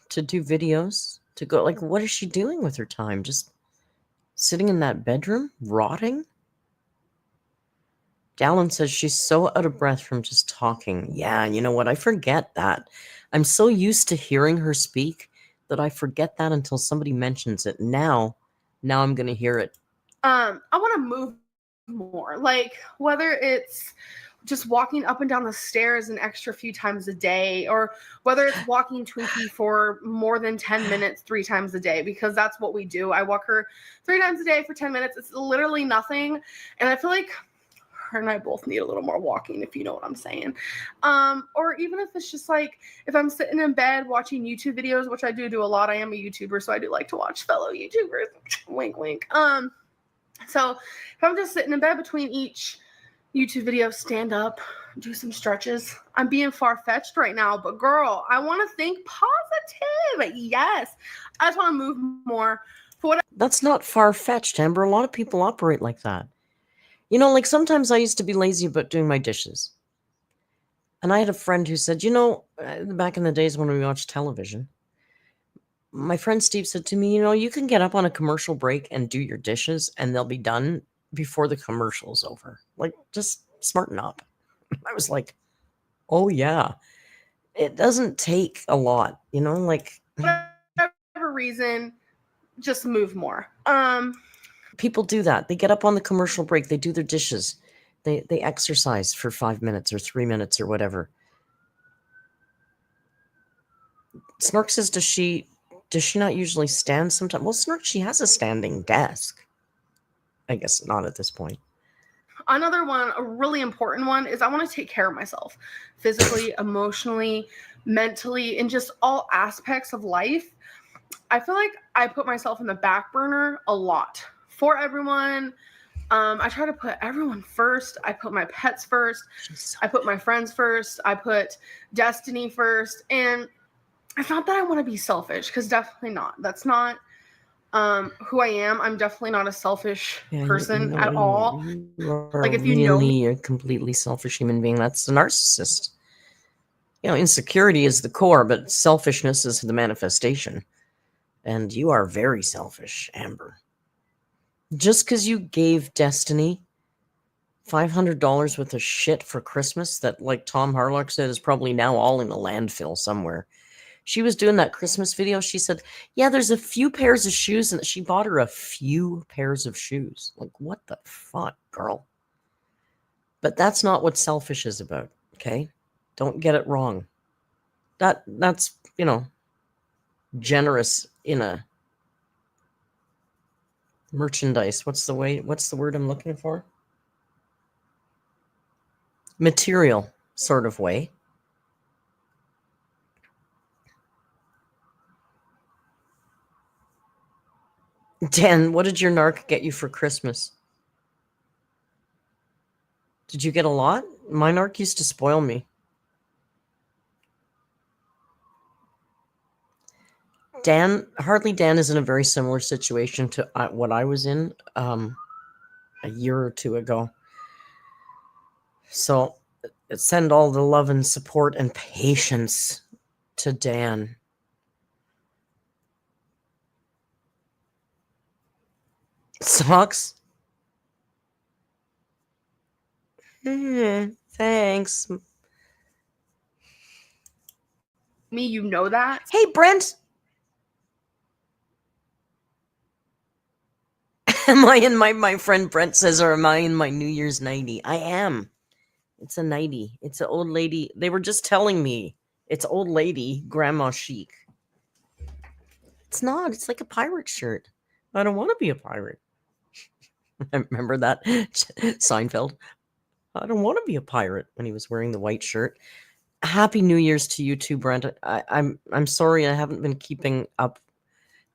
to do videos, to go, like, what is she doing with her time? Just sitting in that bedroom, rotting? Gallon says she's so out of breath from just talking. Yeah, you know what? I forget that. I'm so used to hearing her speak that I forget that until somebody mentions it. Now I'm going to hear it I want to move more, like whether it's just walking up and down the stairs an extra few times a day, or whether it's walking Twinkie for more than 10 minutes 3 times a day, because that's what we do. I walk her 3 times a day for 10 minutes. It's literally nothing. And I feel like her and I both need a little more walking, if you know what I'm saying. Or even if it's just like, if I'm sitting in bed watching YouTube videos, which I do a lot. I am a YouTuber, so I do like to watch fellow YouTubers. Wink, wink. So if I'm just sitting in bed between each YouTube video, stand up, do some stretches. I'm being far-fetched right now, but girl, I want to think positive. Yes. I just want to move more. That's not far-fetched, Amber. A lot of people operate like that. You know, like sometimes I used to be lazy about doing my dishes. And I had a friend who said, you know, back in the days when we watched television, my friend Steve said to me, you know, you can get up on a commercial break and do your dishes and they'll be done before the commercial's over. Like, just smarten up. I was like, oh yeah, it doesn't take a lot, you know, like whatever reason, just move more. People do that. They get up on the commercial break, they do their dishes, they exercise for 5 minutes or 3 minutes or whatever. Snark says, does she not usually stand sometimes? Well, Snark, she has a standing desk. I guess not at this point. Another one, a really important one, is I want to take care of myself physically, emotionally, mentally, in just all aspects of life. I feel like I put myself in the back burner a lot for everyone. I try to put everyone first. I put my pets first. I put my friends first. I put Destiny first. And it's not that I want to be selfish, because definitely not. That's not who I am. I'm definitely not a selfish person at all. Like, if you know me, you're a completely selfish human being. That's a narcissist. You know, insecurity is the core, but selfishness is the manifestation. And you are very selfish, Amber. Just because you gave Destiny $500 worth of shit for Christmas that, like Tom Harlock said, is probably now all in a landfill somewhere. She was doing that Christmas video. She said, yeah, there's a few pairs of shoes, and she bought her a few pairs of shoes. Like, what the fuck, girl? But that's not what selfish is about, okay? Don't get it wrong. That's, you know, generous in a merchandise. What's the word I'm looking for? Material sort of way. Dan, what did your narc get you for Christmas? Did you get a lot? My narc used to spoil me. Hardly Dan is in a very similar situation to what I was in a year or two ago. So send all the love and support and patience to Dan. Socks? Thanks. Me, you know that. Hey, Brent. Am I in my friend Brent says, or am I in my New Year's 90? I am. It's a 90. It's an old lady. They were just telling me it's old lady grandma chic. It's not. It's like a pirate shirt. I don't want to be a pirate. Remember that? Seinfeld. I don't want to be a pirate when he was wearing the white shirt. Happy New Year's to you too, Brent. I'm sorry I haven't been keeping up.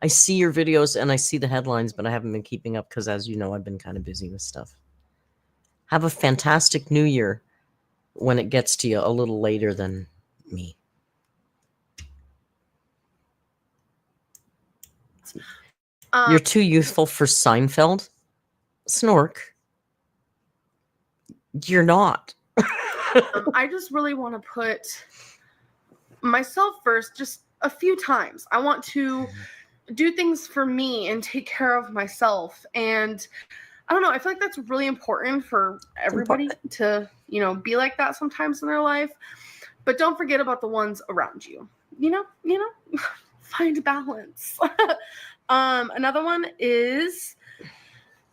I see your videos and I see the headlines, but I haven't been keeping up because, as you know, I've been kind of busy with stuff. Have a fantastic New Year when it gets to you a little later than me. You're too youthful for Seinfeld? Snork. You're not. I just really want to put myself first just a few times. I want to do things for me and take care of myself. And I don't know, I feel like that's really important for everybody to, you know, be like that sometimes in their life. But don't forget about the ones around you. You know, find balance. Another one is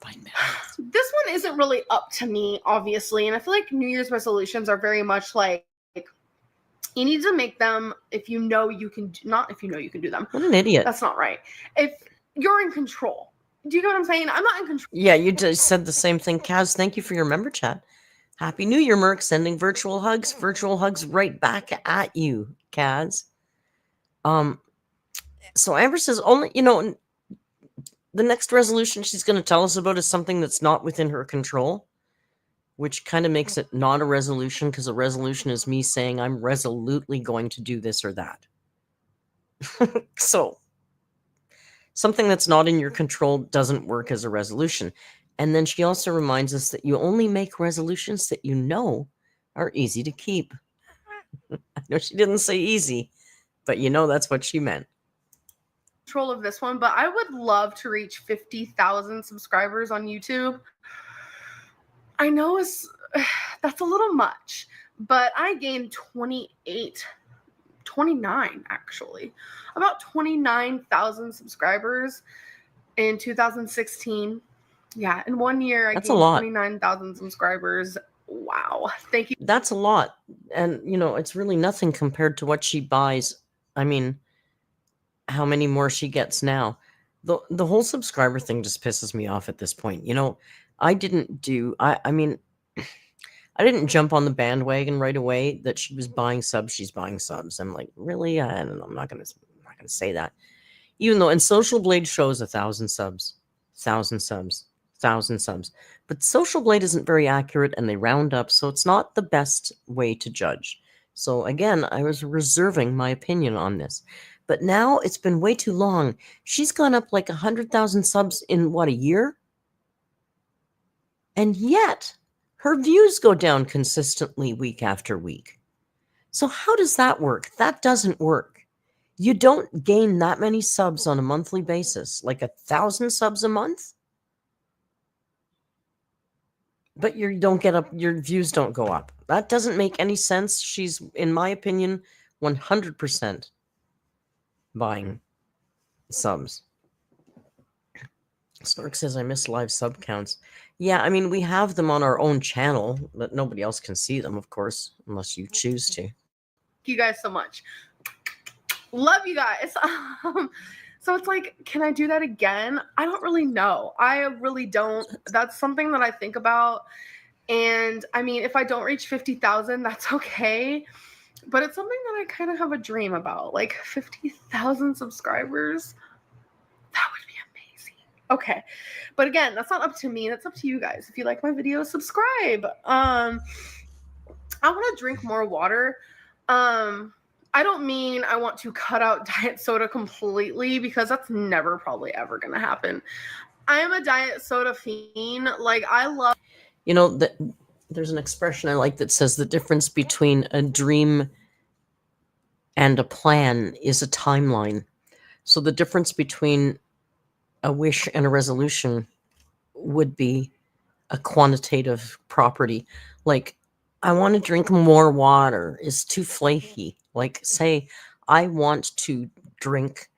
buying batteries. This one isn't really up to me, obviously. And I feel like New Year's resolutions are very much like, you need to make them if you know you can, not if you know you can do them. What an idiot. That's not right. If you're in control. Do you get what I'm saying? I'm not in control. Yeah, you just said the same thing. Kaz, thank you for your member chat. Happy New Year, Merc. Sending virtual hugs. Virtual hugs right back at you, Kaz. So Amber says only, the next resolution she's going to tell us about is something that's not within her control, which kind of makes it not a resolution, because a resolution is me saying I'm resolutely going to do this or that. So something that's not in your control doesn't work as a resolution. And then she also reminds us that you only make resolutions that you know are easy to keep. I know she didn't say easy, but that's what she meant. Control of this one, but I would love to reach 50,000 subscribers on YouTube. I know that's a little much, but I gained 29 actually, about 29,000 subscribers in 2016. Yeah, in 1 year I gained 29,000 subscribers. Wow, thank you. That's a lot, and it's really nothing compared to what she buys. I mean, how many more she gets now. The whole subscriber thing just pisses me off at this point. I didn't jump on the bandwagon right away that she was buying subs. She's buying subs. I'm like, really? I don't know. I'm not gonna say that. Even though, and Social Blade shows 1,000 subs, 1,000 subs, 1,000 subs. But Social Blade isn't very accurate, and they round up, so it's not the best way to judge. So again, I was reserving my opinion on this. But now it's been way too long. She's gone up like 100,000 subs in, a year? And yet, her views go down consistently week after week. So how does that work? That doesn't work. You don't gain that many subs on a monthly basis, like 1,000 subs a month. But your views don't go up. That doesn't make any sense. She's, in my opinion, 100% buying subs. Snork says, I miss live sub counts. Yeah, I mean, we have them on our own channel, but nobody else can see them, of course, unless you choose to. Thank you guys so much. Love you guys. So it's like, can I do that again? I don't really know. I really don't. That's something that I think about. And I mean, if I don't reach 50,000, that's okay. But it's something that I kind of have a dream about, like 50,000 subscribers. That would be amazing. Okay. But again, that's not up to me. That's up to you guys. If you like my videos, subscribe. I want to drink more water. I don't mean I want to cut out diet soda completely, because that's never probably ever going to happen. I am a diet soda fiend. Like, I love... there's an expression I like that says the difference between a dream and a plan is a timeline. So the difference between a wish and a resolution would be a quantitative property. Like, I want to drink more water is too flaky. Like, say, I want to drink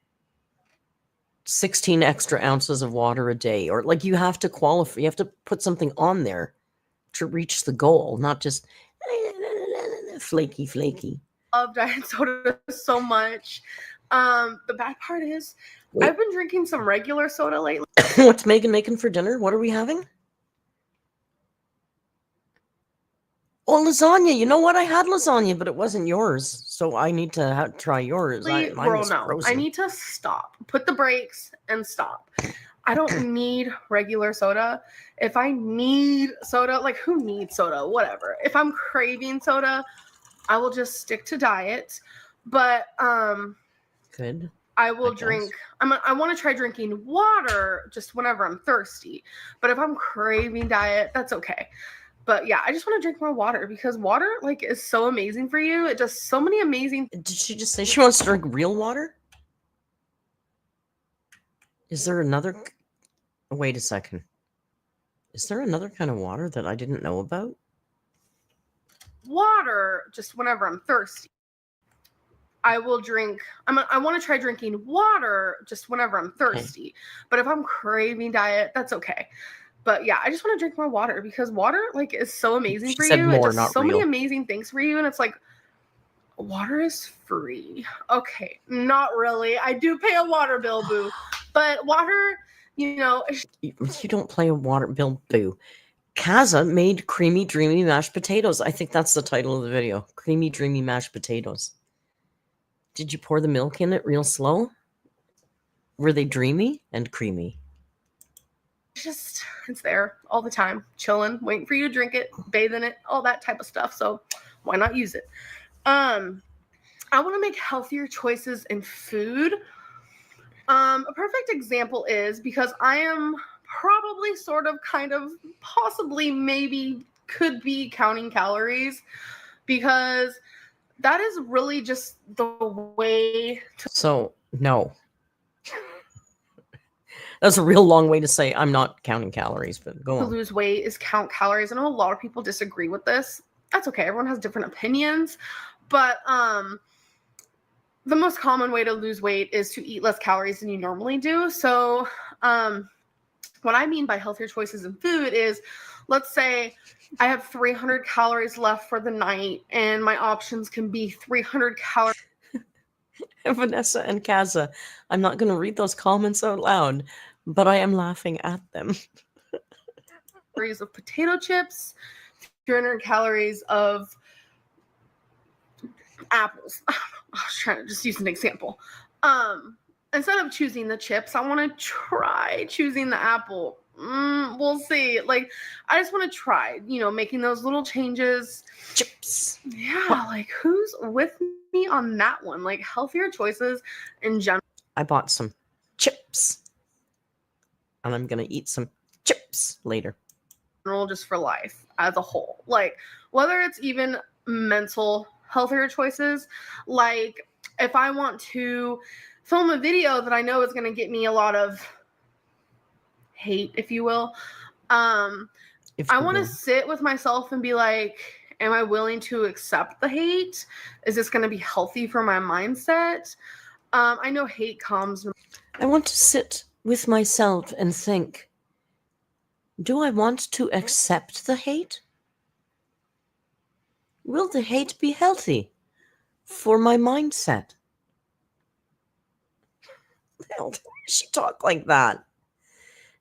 16 extra ounces of water a day, or like, you have to qualify, you have to put something on there to reach the goal, not just flaky. I love diet soda so much. The bad part is, wait, I've been drinking some regular soda lately. What's Megan making for dinner? What are we having? Oh, lasagna. You know what? I had lasagna, but it wasn't yours. So I need to try yours. I need to stop. Put the brakes and stop. I don't need regular soda. If I need soda, like, who needs soda? Whatever. If I'm craving soda, I will just stick to diet. But good. I will drink. I want to try drinking water just whenever I'm thirsty. But if I'm craving diet, that's okay. But yeah, I just want to drink more water, because water, like, is so amazing for you. It does so many amazing... Did she just say she wants to drink real water? Is there another... Wait a second. Is there another kind of water that I didn't know about? Water just whenever I'm thirsty. I will drink... I want to try drinking water just whenever I'm thirsty. Okay. But if I'm craving diet, that's okay. But yeah, I just want to drink more water because water like is so amazing She for said you. It more, does not so many real. amazing things for you, and it's like water is free. Okay, not really. I do pay a water bill, boo. But water, you know, You don't play a water bill, boo. Kaza made creamy, dreamy mashed potatoes. I think that's the title of the video. Creamy, dreamy mashed potatoes. Did you pour the milk in it real slow? Were they dreamy and creamy? it's there all the time, chilling, waiting for you to drink it, bathe in it, all that type of stuff. So why not use it? I want to make healthier choices in food. A perfect example is because I am probably sort of kind of possibly maybe could be counting calories because that is really just the way to So, no. That's a real long way to say I'm not counting calories, but go on. lose weight is count calories. I know a lot of people disagree with this. That's okay. Everyone has different opinions, but the most common way to lose weight is to eat less calories than you normally do. So, what I mean by healthier choices in food is, let's say I have 300 calories left for the night, and my options can be 300 calories Vanessa and Kaza, I'm not going to read those comments out loud, but I am laughing at them. of potato chips, 300 calories of apples. I was trying to just use an example. Instead of choosing the chips, I want to try choosing the apple. We'll see. Like, I just want to try, making those little changes. Chips. Yeah, like who's with me on that one? Like healthier choices in general. I bought some chips, and I'm going to eat some chips later. Just for life as a whole. Like, whether it's even mental healthier choices, like if I want to film a video that I know is going to get me a lot of hate, if you will, I want to sit with myself and be like, am I willing to accept the hate? Is this going to be healthy for my mindset? I know hate comes. I want to sit with myself and think, do I want to accept the hate? Will the hate be healthy for my mindset? Hell, she talk like that.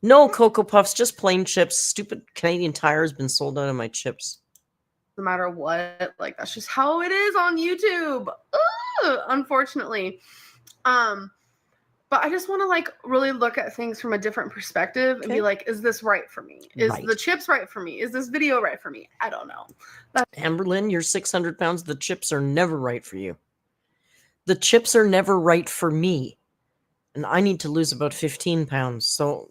No Cocoa Puffs, just plain chips. Stupid Canadian Tire has been sold out of my chips. No matter what, like that's just how it is on YouTube. Unfortunately. But I just want to like really look at things from a different perspective and be like, is this right for me? Is the chips right for me? Is this video right for me? I don't know. Amberlynn, you're 600 pounds. The chips are never right for you. The chips are never right for me. And I need to lose about 15 pounds. So,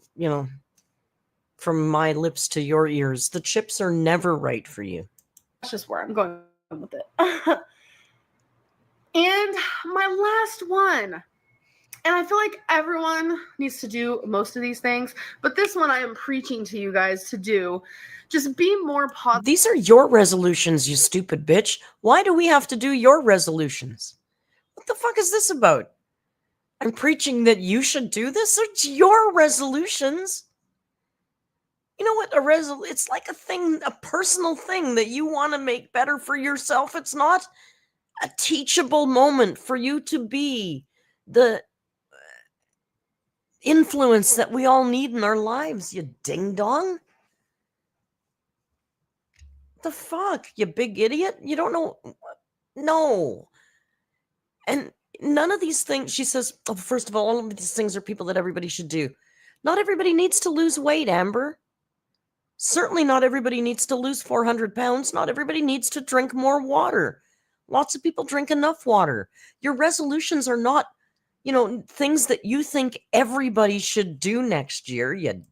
from my lips to your ears, the chips are never right for you. That's just where I'm going with it. And my last one. And I feel like everyone needs to do most of these things, but this one I am preaching to you guys to do. Just be more positive. These are your resolutions, you stupid bitch. Why do we have to do your resolutions? What the fuck is this about? I'm preaching that you should do this? It's your resolutions. You know what? It's like a thing, a personal thing that you want to make better for yourself. It's not a teachable moment for you to be the influence that we all need in our lives, you ding dong. The fuck, you big idiot? You don't know? No. And none of these things, she says, first of all of these things are people that everybody should do. Not everybody needs to lose weight, Amber. Certainly not everybody needs to lose 400 pounds. Not everybody needs to drink more water. Lots of people drink enough water. Your resolutions are not, things that you think everybody should do next year. You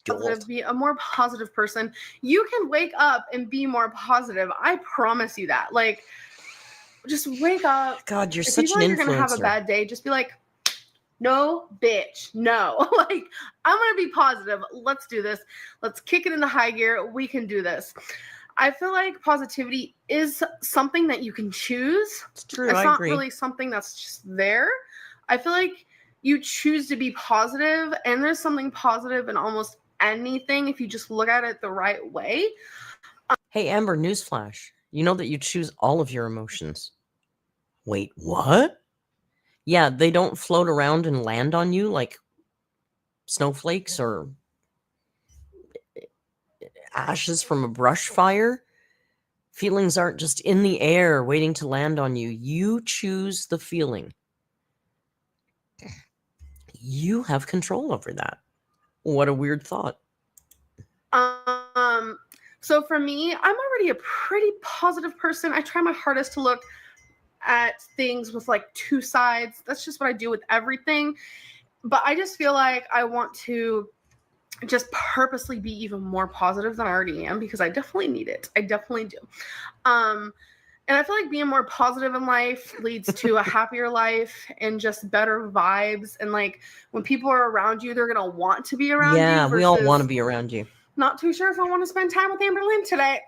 positive, be a more positive person. You can wake up and be more positive. I promise you that. Like, just wake up. God, you're if such you an like influencer. You're gonna have a bad day. Just be like, no, bitch, no. Like, I'm gonna be positive. Let's do this. Let's kick it into high gear. We can do this. I feel like positivity is something that you can choose. It's true. It's I not agree. really something that's just there. I feel like you choose to be positive, and there's something positive in almost anything if you just look at it the right way. Hey, Amber, newsflash. You know that you choose all of your emotions. Wait, what? Yeah, they don't float around and land on you like snowflakes or ashes from a brush fire. Feelings aren't just in the air waiting to land on you. You choose the feeling. You have control over that. What a weird thought. So for me, I'm already a pretty positive person. I try my hardest to look at things with like two sides. That's just what I do with everything. But I just feel like I want to just purposely be even more positive than I already am, because I definitely need it. I definitely do. And I feel like being more positive in life leads to a happier life and just better vibes. And like when people are around you, they're going to want to be around you. Yeah, we all want to be around you. Not too sure if I want to spend time with Amberlynn today.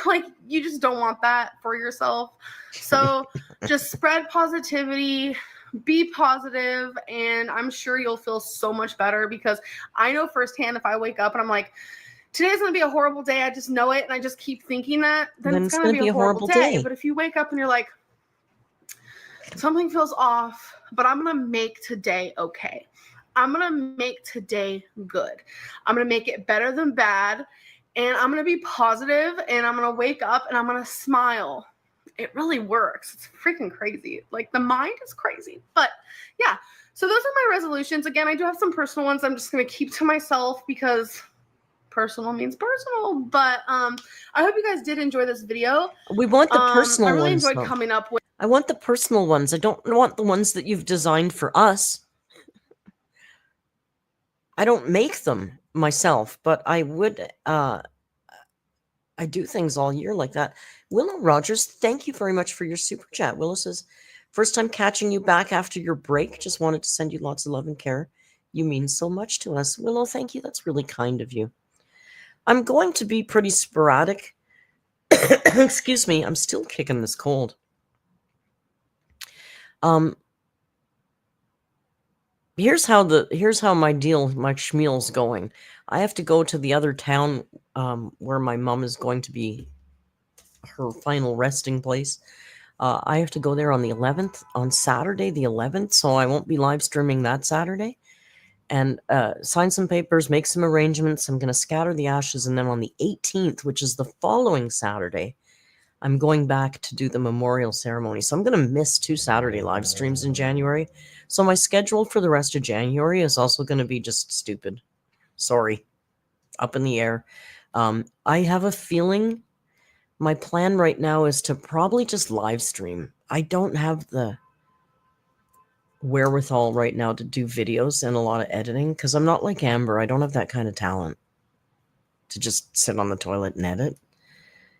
Like, you just don't want that for yourself. So just spread positivity, be positive, and I'm sure you'll feel so much better, because I know firsthand if I wake up and I'm like, today's going to be a horrible day, I just know it, and I just keep thinking that, then it's going to be a horrible day. But if you wake up and you're like, something feels off, but I'm going to make today okay. I'm going to make today good. I'm going to make it better than bad. And I'm going to be positive, and I'm going to wake up and I'm going to smile. It really works. It's freaking crazy. Like, the mind is crazy. But yeah, so those are my resolutions. Again, I do have some personal ones I'm just going to keep to myself, because personal means personal. But I hope you guys did enjoy this video. We want the personal ones. I really enjoyed coming up with. I want the personal ones. I don't want the ones that you've designed for us. I don't make them myself, but I would, I do things all year like that. Willow Rogers, thank you very much for your super chat. Willow says, first time catching you back after your break. Just wanted to send you lots of love and care. You mean so much to us. Willow, thank you. That's really kind of you. I'm going to be pretty sporadic. Excuse me. I'm still kicking this cold. Here's how my schmeal's going. I have to go to the other town where my mom is going to be her final resting place. I have to go there on the 11th, on Saturday the 11th, so I won't be live streaming that Saturday. And sign some papers, make some arrangements. I'm going to scatter the ashes, and then on the 18th, which is the following Saturday, I'm going back to do the memorial ceremony. So I'm going to miss 2 Saturday live streams in January. So my schedule for the rest of January is also going to be just stupid. Sorry. Up in the air. I have a feeling my plan right now is to probably just live stream. I don't have the wherewithal right now to do videos and a lot of editing, because I'm not like Amber. I don't have that kind of talent to just sit on the toilet and edit.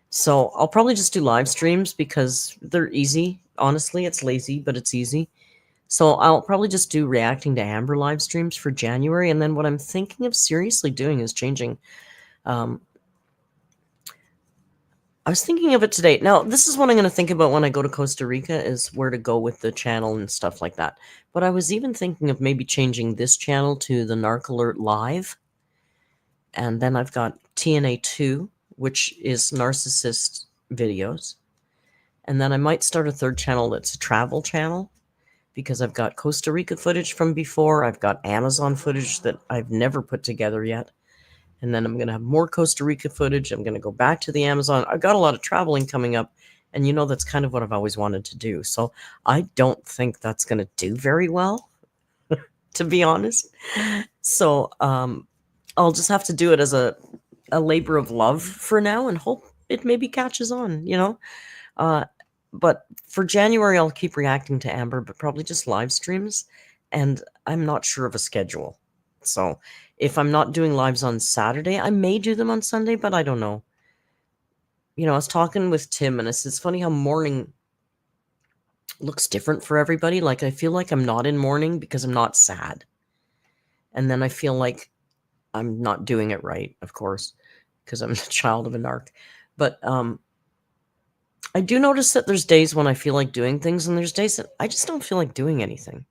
So I'll probably just do live streams because they're easy. Honestly, it's lazy, but it's easy. So I'll probably just do reacting to Amber live streams for January. And then what I'm thinking of seriously doing is changing. I was thinking of it today. Now, this is what I'm going to think about when I go to Costa Rica, is where to go with the channel and stuff like that. But I was even thinking of maybe changing this channel to the Narc Alert Live. And then I've got TNA2, which is narcissist videos. And then I might start a third channel that's a travel channel, because I've got Costa Rica footage from before. I've got Amazon footage that I've never put together yet. And then I'm going to have more Costa Rica footage. I'm going to go back to the Amazon. I've got a lot of traveling coming up. And you know, that's kind of what I've always wanted to do. So I don't think that's going to do very well, to be honest. So I'll just have to do it as a labor of love for now and hope it maybe catches on, you know. But for January, I'll keep reacting to Amber, but probably just live streams. And I'm not sure of a schedule. So if I'm not doing lives on Saturday, I may do them on Sunday, but I don't know. You know, I was talking with Tim, and it's funny how morning looks different for everybody. Like, I feel like I'm not in mourning because I'm not sad. And then I feel like I'm not doing it right, of course, because I'm a child of a narc. But I do notice that there's days when I feel like doing things, and there's days that I just don't feel like doing anything.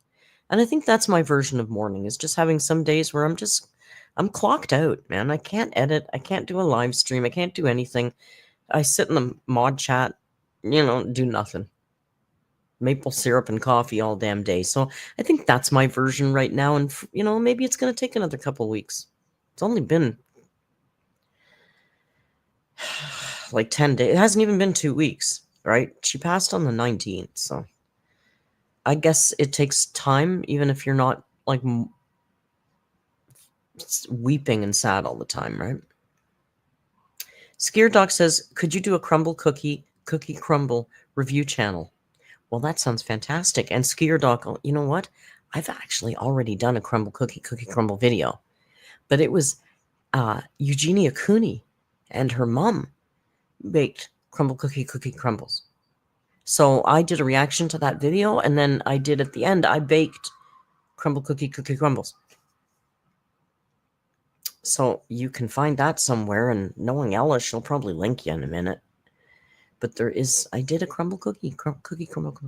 And I think that's my version of mourning, is just having some days where I'm I'm clocked out, man. I can't edit. I can't do a live stream. I can't do anything. I sit in the mod chat, do nothing. Maple syrup and coffee all damn day. So I think that's my version right now. And, maybe it's going to take another couple weeks. It's only been like 10 days. It hasn't even been 2 weeks, right? She passed on the 19th. So I guess it takes time, even if you're not like weeping and sad all the time, right? Skier Doc says, could you do a cookie crumble review channel? Well, that sounds fantastic. And Skier Doc, you know what? I've actually already done a cookie crumble video, but it was Eugenia Cooney and her mom baked cookie crumbles. So I did a reaction to that video, and then I did at the end, I baked cookie crumbles. So you can find that somewhere, and knowing Ella, she'll probably link you in a minute. But I did a cookie crumble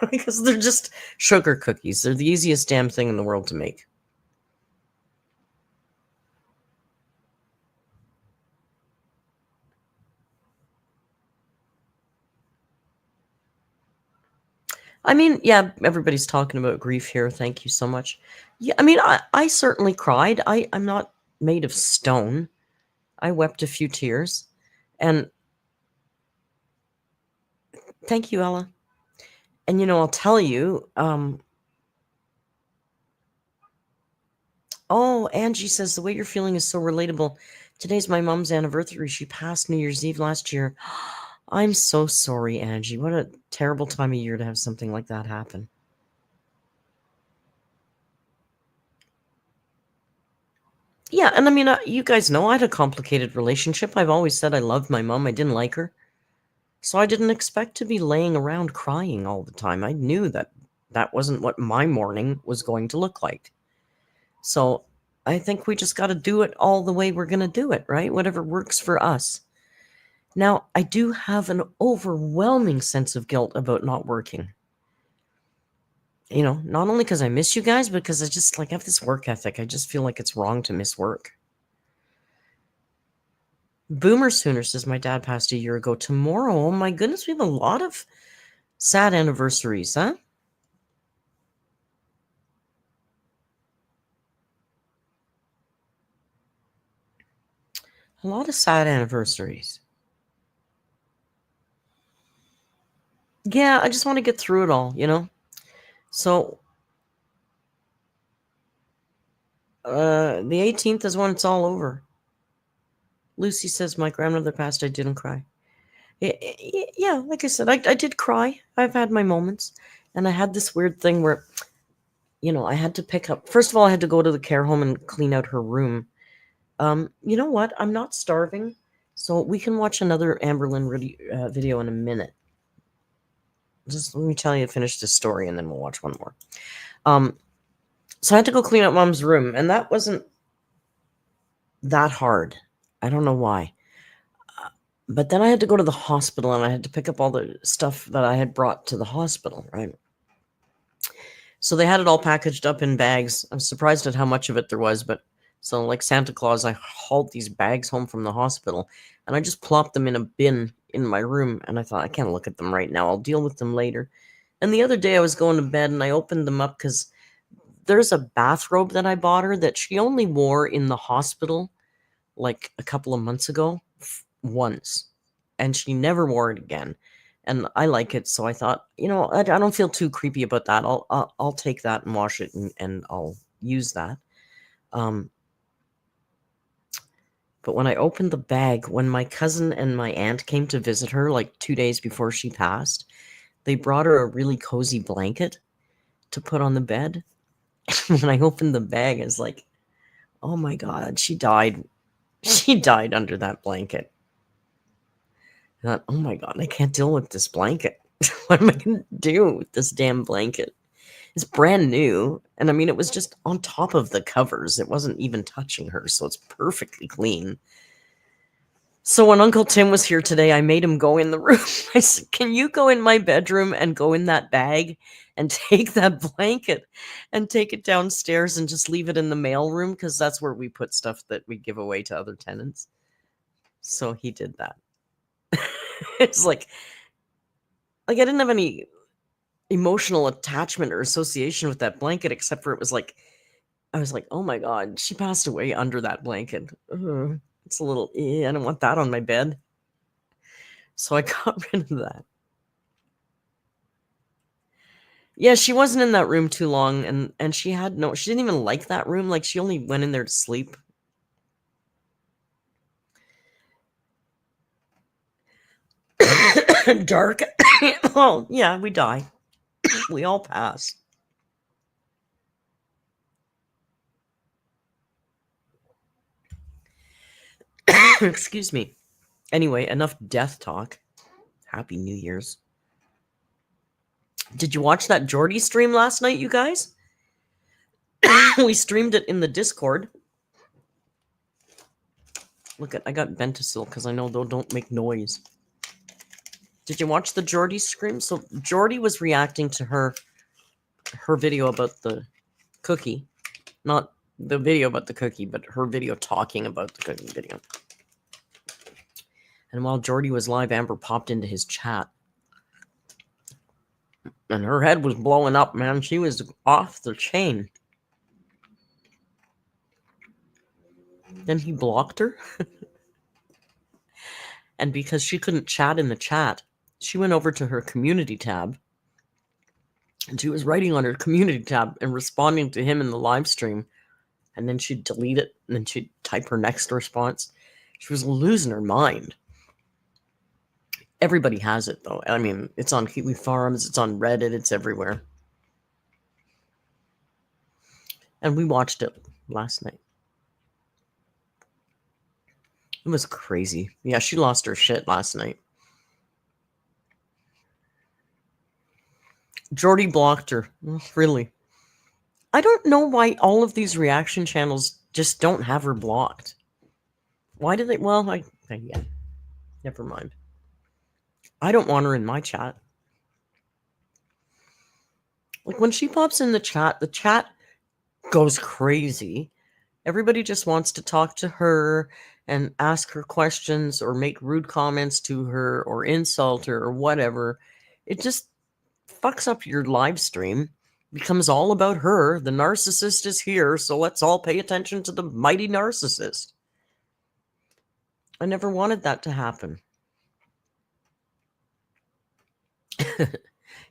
because they're just sugar cookies. They're the easiest damn thing in the world to make. I mean, yeah, everybody's talking about grief here. Thank you so much. Yeah, I mean, I certainly cried. I'm not made of stone. I wept a few tears. And thank you, Ella. And, I'll tell you, oh, Angie says, the way you're feeling is so relatable. Today's my mom's anniversary. She passed New Year's Eve last year. I'm so sorry, Angie. What a terrible time of year to have something like that happen. Yeah, and I mean, you guys know I had a complicated relationship. I've always said I loved my mom. I didn't like her. So I didn't expect to be laying around crying all the time. I knew that wasn't what my morning was going to look like. So I think we just got to do it all the way we're going to do it, right? Whatever works for us. Now, I do have an overwhelming sense of guilt about not working. Not only because I miss you guys, but because I just have this work ethic. I just feel like it's wrong to miss work. Boomer Sooner says, my dad passed a year ago tomorrow. Oh my goodness, we have a lot of sad anniversaries, huh? A lot of sad anniversaries. Yeah, I just want to get through it all, So, the 18th is when it's all over. Lucy says, my grandmother passed, I didn't cry. Yeah, like I said, I did cry. I've had my moments. And I had this weird thing where, I had to pick up. First of all, I had to go to the care home and clean out her room. You know what? I'm not starving. So we can watch another Amberlynn video in a minute. Just let me tell you, finish this story, and then we'll watch one more. So I had to go clean up Mom's room, and that wasn't that hard. I don't know why. But then I had to go to the hospital, and I had to pick up all the stuff that I had brought to the hospital, right? So they had it all packaged up in bags. I'm surprised at how much of it there was, but so like Santa Claus, I hauled these bags home from the hospital, and I just plopped them in a bin in my room, and I thought, I can't look at them right now. I'll deal with them later. And the other day I was going to bed, and I opened them up because there's a bathrobe that I bought her that she only wore in the hospital like a couple of months ago once, and she never wore it again. And I like it, so I thought, I don't feel too creepy about that. I'll take that and wash it, and I'll use that. But when I opened the bag, when my cousin and my aunt came to visit her like 2 days before she passed, they brought her a really cozy blanket to put on the bed. When I opened the bag, I was like, oh my God, she died. She died under that blanket. I thought, oh my God, I can't deal with this blanket. What am I going to do with this damn blanket? It's brand new. And I mean, it was just on top of the covers. It wasn't even touching her. So it's perfectly clean. So when Uncle Tim was here today, I made him go in the room. I said, can you go in my bedroom and go in that bag and take that blanket and take it downstairs and just leave it in the mail room? Because that's where we put stuff that we give away to other tenants. So he did that. It's like I didn't have any emotional attachment or association with that blanket, except for it was like, I was like, oh my God, she passed away under that blanket. Ugh, it's a little, I don't want that on my bed. So I got rid of that. Yeah, she wasn't in that room too long, and she didn't even like that room. Like, she only went in there to sleep. Dark. Oh, yeah, we die. We all pass. Excuse me. Anyway, enough death talk. Happy New Year's. Did you watch that Geordie stream last night, you guys? We streamed it in the Discord. Look, I got Bentasil because I know they don't make noise. Did you watch the Geordie stream? So Geordie was reacting to her video about the cookie. Not the video about the cookie, but her video talking about the cookie video. And while Geordie was live, Amber popped into his chat. And her head was blowing up, man. She was off the chain. Then he blocked her. And because she couldn't chat in the chat, she went over to her community tab. And she was writing on her community tab and responding to him in the live stream. And then she'd delete it, and then she'd type her next response. She was losing her mind. Everybody has it, though. I mean, it's on Kiwi Farms, it's on Reddit, it's everywhere. And we watched it last night. It was crazy. Yeah, she lost her shit last night. Geordie blocked her. Really. I don't know why all of these reaction channels just don't have her blocked. Why do they? Well, yeah. Never mind. I don't want her in my chat. Like, when she pops in the chat goes crazy. Everybody just wants to talk to her and ask her questions or make rude comments to her or insult her or whatever. It just fucks up your live stream. Becomes all about her. The narcissist is here, so let's all pay attention to the mighty narcissist. I never wanted that to happen.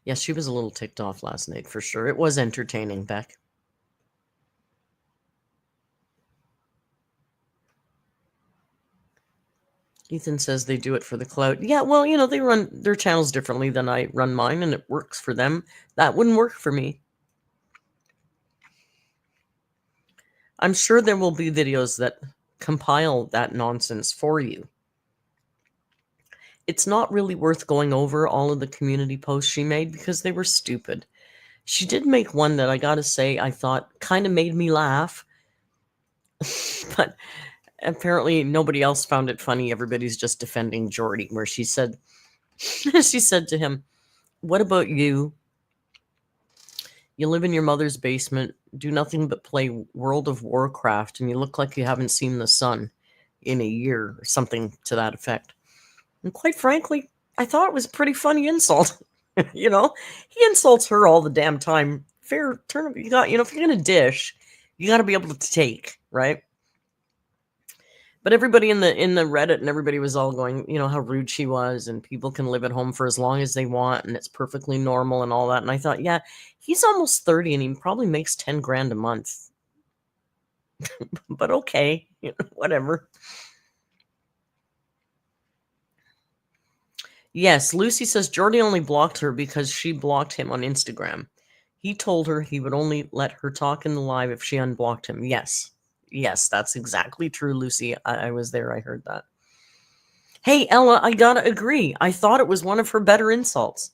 Yeah, she was a little ticked off last night for sure. It was entertaining, Beck. Ethan says they do it for the clout. Yeah, well, they run their channels differently than I run mine, and it works for them. That wouldn't work for me. I'm sure there will be videos that compile that nonsense for you. It's not really worth going over all of the community posts she made because they were stupid. She did make one that I gotta say I thought kind of made me laugh. But apparently nobody else found it funny. Everybody's just defending Geordie, where she said to him, what about you? You live in your mother's basement, do nothing but play World of Warcraft, and you look like you haven't seen the sun in a year, or something to that effect. And quite frankly, I thought it was a pretty funny insult. He insults her all the damn time. Fair turn. If you're gonna dish, you got to be able to take, right? But everybody in the Reddit and everybody was all going, how rude she was, and people can live at home for as long as they want, and it's perfectly normal and all that. And I thought, yeah, he's almost 30 and he probably makes 10 grand a month. But okay, whatever. Yes, Lucy says Geordie only blocked her because she blocked him on Instagram. He told her he would only let her talk in the live if she unblocked him. Yes, that's exactly true, Lucy. I was there. I heard that. Hey, Ella, I gotta agree. I thought it was one of her better insults.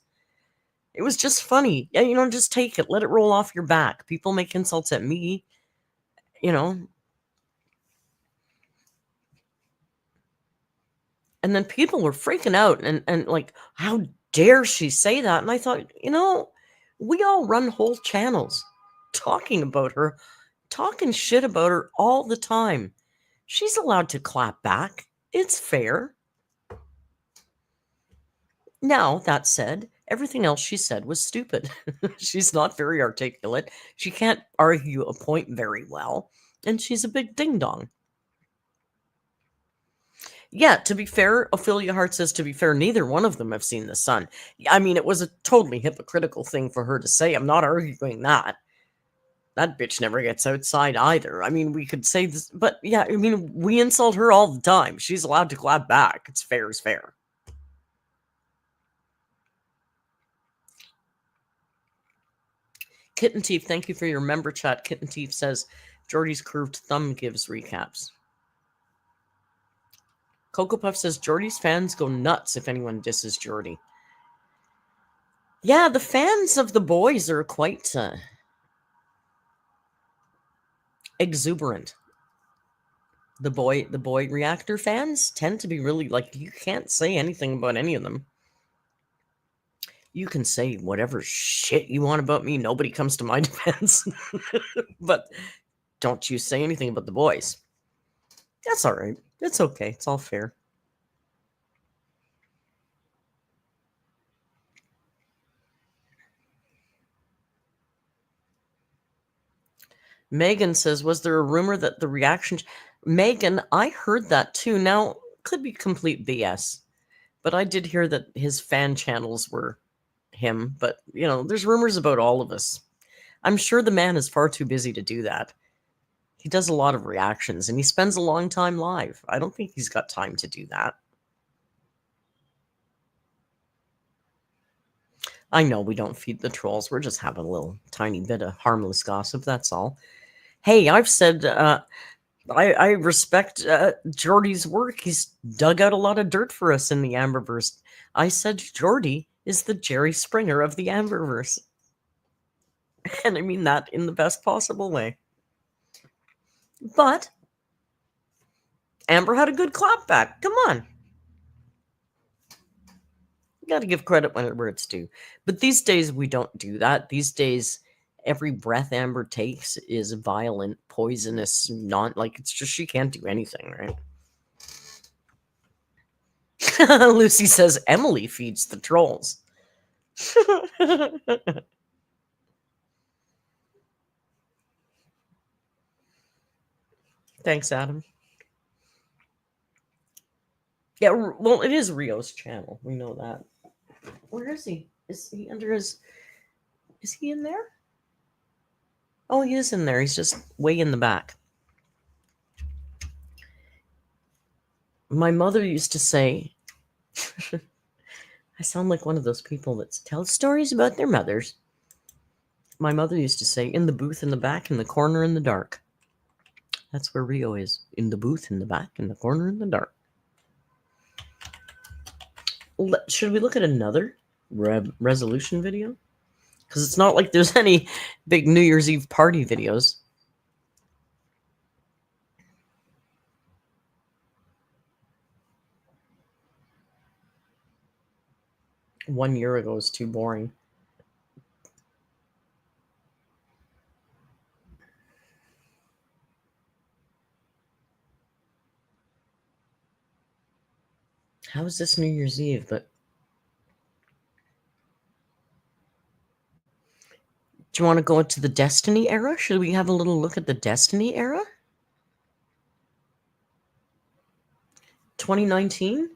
It was just funny. Yeah, just take it. Let it roll off your back. People make insults at me. And then people were freaking out and like, how dare she say that? And I thought, we all run whole channels talking about her, talking shit about her all the time. She's allowed to clap back. It's fair. Now, that said, everything else she said was stupid. She's not very articulate. She can't argue a point very well. And she's a big ding dong. Yeah, to be fair, Ophelia Hart says, to be fair, neither one of them have seen the sun. I mean, it was a totally hypocritical thing for her to say. I'm not arguing that. That bitch never gets outside either. I mean, we could say this, but yeah, I mean, we insult her all the time. She's allowed to clap back. It's fair as fair. Kitten Teeth, thank you for your member chat. Kitten Teeth says, Jordy's curved thumb gives recaps. Cocoa Puff says, Jordy's fans go nuts if anyone disses Jordy. Yeah, the fans of the boys are quite exuberant. The boy reactor fans tend to be really, like, you can't say anything about any of them. You can say whatever shit you want about me. Nobody comes to my defense. But don't you say anything about the boys. That's all right. It's okay. It's all fair. Megan says, was there a rumor that the reaction... Megan, I heard that too. Now, could be complete BS. But I did hear that his fan channels were him. But, there's rumors about all of us. I'm sure the man is far too busy to do that. He does a lot of reactions, and he spends a long time live. I don't think he's got time to do that. I know we don't feed the trolls. We're just having a little tiny bit of harmless gossip, that's all. Hey, I've said I respect Jordy's work. He's dug out a lot of dirt for us in the Amberverse. I said Jordy is the Jerry Springer of the Amberverse. And I mean that in the best possible way. But Amber had a good clapback. Come on. You got to give credit where it's due. But these days, we don't do that. These days, every breath Amber takes is violent, poisonous, it's just she can't do anything, right? Lucy says Emily feeds the trolls. Thanks, Adam. Yeah, well, it is Rio's channel. We know that. Where is he? Is he under his... Is he in there? Oh, he is in there. He's just way in the back. My mother used to say... I sound like one of those people that tell stories about their mothers. My mother used to say, in the booth in the back, in the corner in the dark. That's where Rio is. In the booth in the back, in the corner in the dark. Should we look at another resolution video? Because it's not like there's any big New Year's Eve party videos. One year ago is too boring. How is this New Year's Eve? But do you want to go into the Destiny era? Should we have a little look at the Destiny era? 2019?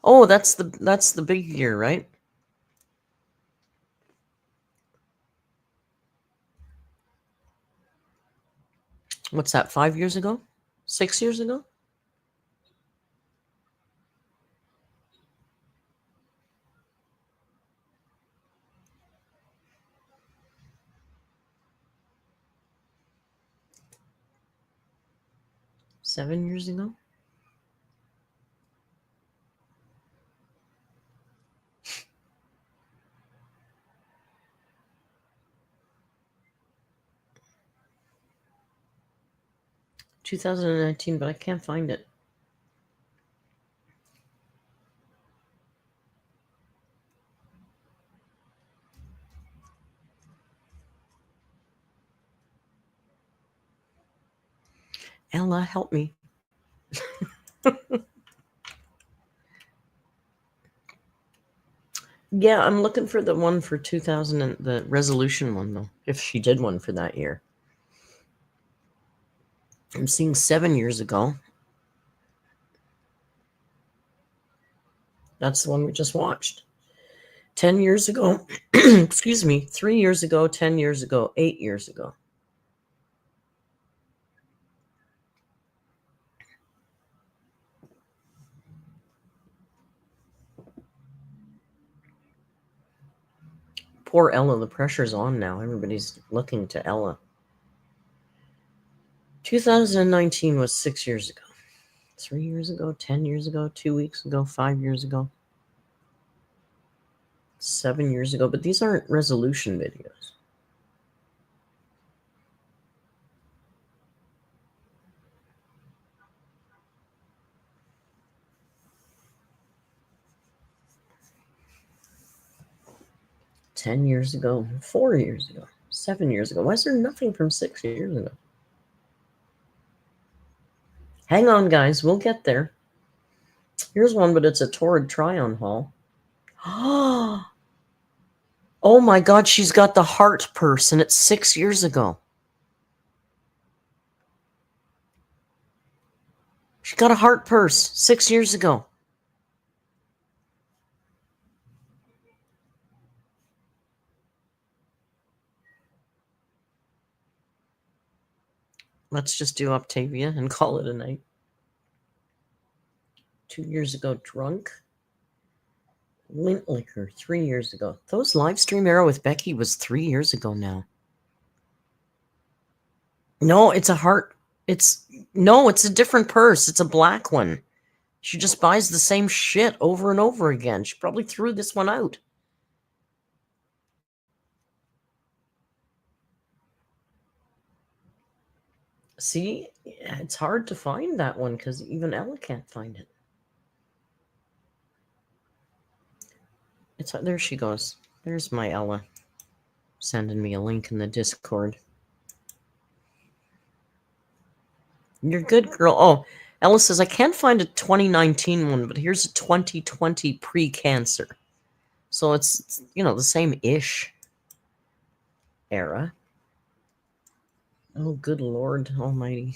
Oh, that's the big year, right? What's that, 5 years ago? 6 years ago? $7 years ago? 2019, but I can't find it. Ella, help me. Yeah, I'm looking for the one for 2000, and the resolution one, though, if she did one for that year. I'm seeing 7 years ago. That's the one we just watched. 10 years ago, excuse me, 3 years ago, 10 years ago, 8 years ago. Poor Ella, the pressure's on now. Everybody's looking to Ella. 2019 was 6 years ago. 3 years ago, 10 years ago, 2 weeks ago, 5 years ago, 7 years ago. But these aren't resolution videos. $10 years ago, 4 years ago, 7 years ago. Why is there nothing from 6 years ago? Hang on, guys. We'll get there. Here's one, but it's a Torrid try-on haul. Oh my God, she's got the heart purse, and it's 6 years ago. She got a heart purse 6 years ago. Let's just do Octavia and call it a night. 2 years ago, drunk. Lint liquor 3 years ago. Those live stream era with Becky was 3 years ago now. No, it's a heart. It's a different purse. It's a black one. She just buys the same shit over and over again. She probably threw this one out. See, it's hard to find that one because even Ella can't find it. There she goes. There's my Ella sending me a link in the Discord. You're good, girl. Oh, Ella says, I can't find a 2019 one, but here's a 2020 pre-cancer. So it's, the same-ish era. Oh, good Lord almighty.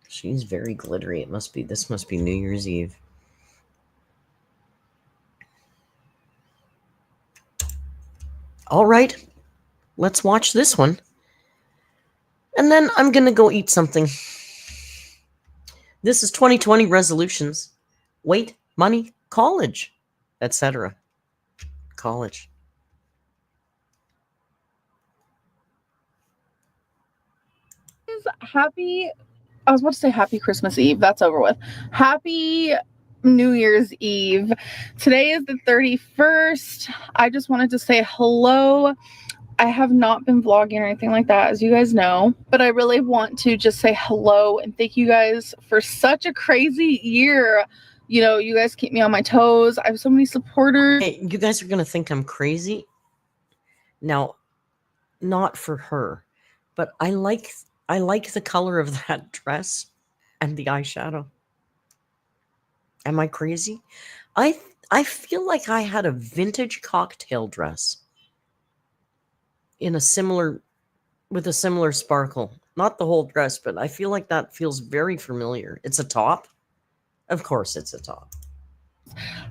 She's very glittery. This must be New Year's Eve. All right. Let's watch this one. And then I'm going to go eat something. This is 2020 resolutions. Weight, money, college, etc. College. I was about to say happy Christmas Eve. That's over with. Happy New Year's Eve. Today is the 31st. I just wanted to say hello. I have not been vlogging or anything like that, as you guys know, but I really want to just say hello and thank you guys for such a crazy year. You guys keep me on my toes. I have so many supporters. Hey, you guys are going to think I'm crazy. Now, not for her, but I like the color of that dress and the eyeshadow. Am I crazy? I feel like I had a vintage cocktail dress with a similar sparkle. Not the whole dress, but I feel like that feels very familiar. It's a top. Of course it's a top.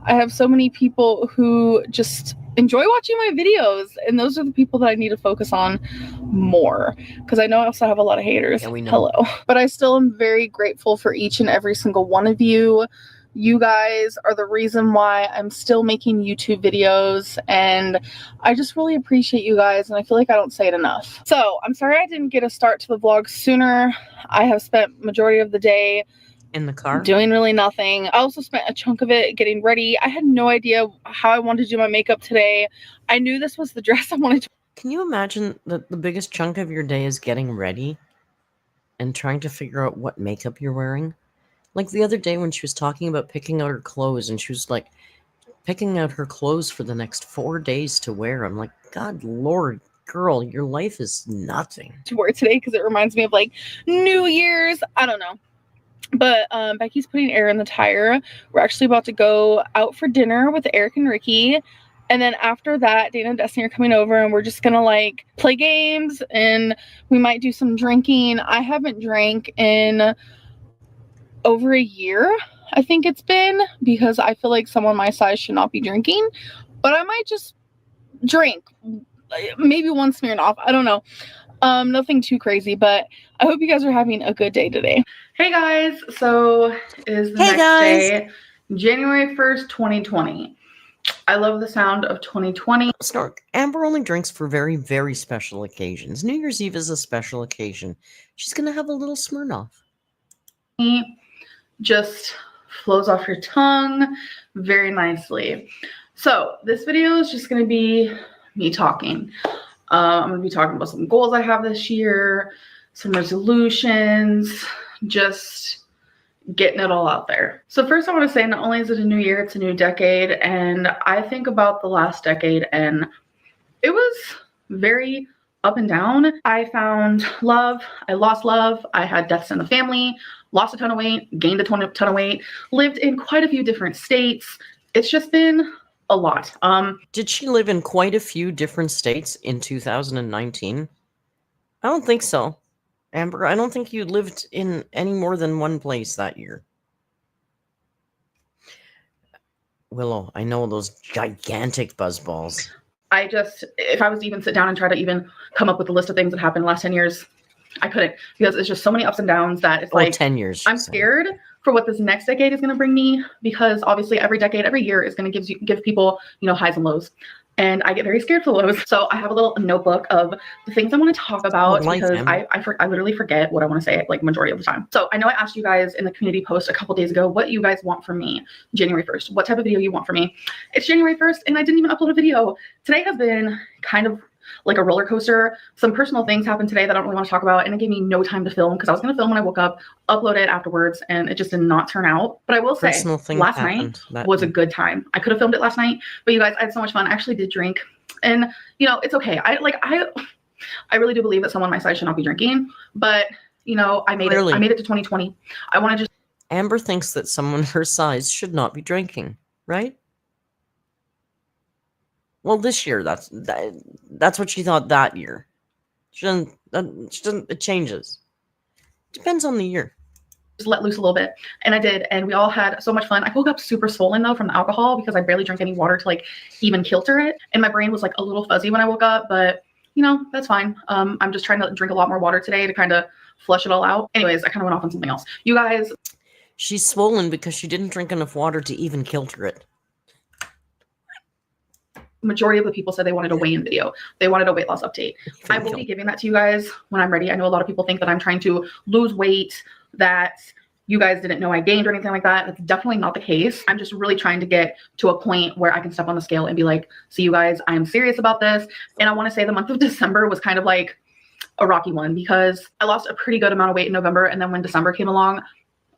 I have so many people who just enjoy watching my videos, and those are the people that I need to focus on more, because I know I also have a lot of haters. Yeah, we know. Hello. But I still am very grateful for each and every single one of you. You guys are the reason why I'm still making YouTube videos, and I just really appreciate you guys, and I feel like I don't say it enough. So I'm sorry I didn't get a start to the vlog sooner. I have spent majority of the day In the car? Doing really nothing. I also spent a chunk of it getting ready. I had no idea how I wanted to do my makeup today. I knew this was the dress I wanted to. Can you imagine that the biggest chunk of your day is getting ready and trying to figure out what makeup you're wearing? Like the other day when she was talking about picking out her clothes, and she was like picking out her clothes for the next 4 days to wear. I'm like, God Lord, girl, your life is nothing. To wear today because it reminds me of like New Year's. I don't know. But Becky's putting air in the tire. We're actually about to go out for dinner with Eric and Ricky. And then after that, Dana and Destiny are coming over and we're just gonna like play games and we might do some drinking. I haven't drank in over a year, I think it's been, because I feel like someone my size should not be drinking. But I might just drink. Maybe one Smirnoff. I don't know. Nothing too crazy, but I hope you guys are having a good day today. Hey guys, so it is the next day, January 1st, 2020. I love the sound of 2020. Snark, Amber only drinks for very, very special occasions. New Year's Eve is a special occasion. She's going to have a little Smirnoff. Just flows off your tongue very nicely. So this video is just going to be me talking. I'm going to be talking about some goals I have this year, some resolutions, just getting it all out there. So first I want to say, not only is it a new year, it's a new decade. And I think about the last decade and it was very up and down. I found love. I lost love. I had deaths in the family, lost a ton of weight, gained a ton of weight, lived in quite a few different states. It's just been a lot. Did she live in quite a few different states in 2019? I don't think so. Amber, I don't think you lived in any more than one place that year. Willow, I know those gigantic buzzballs. I just, if I was to even sit down and try to even come up with a list of things that happened in the last 10 years, I couldn't, because it's just so many ups and downs that it's like 10 years. I'm scared for what this next decade is going to bring me, because obviously every decade, every year is going to give people, you know, highs and lows. And I get very scared for lows. So I have a little notebook of the things I want to talk about, because I literally forget what I want to say like majority of the time. So I know I asked you guys in the community post a couple days ago what you guys want from me January 1st, what type of video you want from me. It's January 1st and I didn't even upload a video. Today has been kind of like a roller coaster. Some personal things happened today that I don't really want to talk about, and it gave me no time to film, because I was going to film when I woke up, upload it afterwards, and it just did not turn out. But I will say, last night was a good time. I could have filmed it last night, but you guys, I had so much fun. I actually did drink, and you know, it's okay. I really do believe that someone my size should not be drinking, but you know, I made it. I made it to 2020. I want to just. Amber thinks that someone her size should not be drinking, right? Well, this year, that's what she thought that year. It changes. Depends on the year. Just let loose a little bit. And I did. And we all had so much fun. I woke up super swollen though from the alcohol, because I barely drank any water to like even kilter it. And my brain was like a little fuzzy when I woke up, but you know, that's fine. I'm just trying to drink a lot more water today to kind of flush it all out. Anyways, I kind of went off on something else. You guys. She's swollen because she didn't drink enough water to even kilter it. Majority of the people said they wanted a weigh-in video. They wanted a weight loss update. I will be giving that to you guys when I'm ready. I know a lot of people think that I'm trying to lose weight, that you guys didn't know I gained or anything like that. That's definitely not the case. I'm just really trying to get to a point where I can step on the scale and be like, see you guys, I am serious about this. And I want to say the month of December was kind of like a rocky one, because I lost a pretty good amount of weight in November. And then when December came along,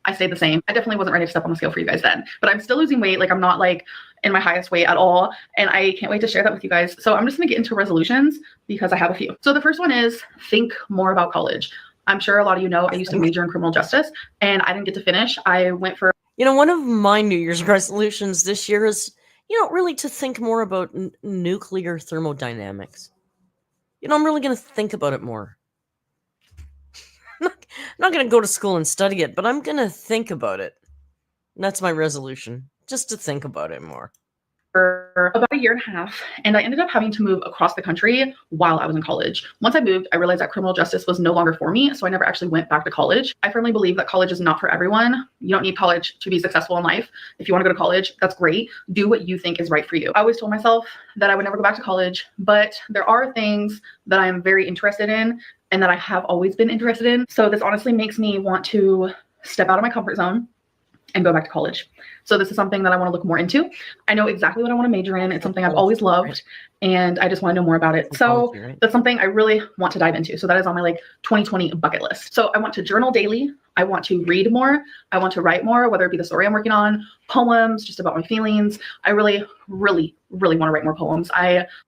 I stayed the same. I definitely wasn't ready to step on the scale for you guys then, but I'm still losing weight. Like I'm not like in my highest weight at all. And I can't wait to share that with you guys. So I'm just gonna get into resolutions because I have a few. So the first one is think more about college. I'm sure a lot of you know I used to major in criminal justice and I didn't get to finish. I went for, you know, one of my New Year's resolutions this year is, you know, really to think more about nuclear thermodynamics. You know, I'm really going to think about it more. I'm not going to go to school and study it, but I'm going to think about it. And that's my resolution, just to think about it more. For about a year and a half, and I ended up having to move across the country while I was in college. Once I moved, I realized that criminal justice was no longer for me, so I never actually went back to college. I firmly believe that college is not for everyone. You don't need college to be successful in life. If you want to go to college, that's great. Do what you think is right for you. I always told myself that I would never go back to college, but there are things that I am very interested in and that I have always been interested in. So this honestly makes me want to step out of my comfort zone and go back to college. So this is something that I want to look more into. I know exactly what I want to major in. It's something I've always loved, and I just want to know more about it. So that's something I really want to dive into. So that is on my like 2020 bucket list. So I want to journal daily. I want to read more. I want to write more, whether it be the story I'm working on, poems, just about my feelings. I really, really, really want to write more poems.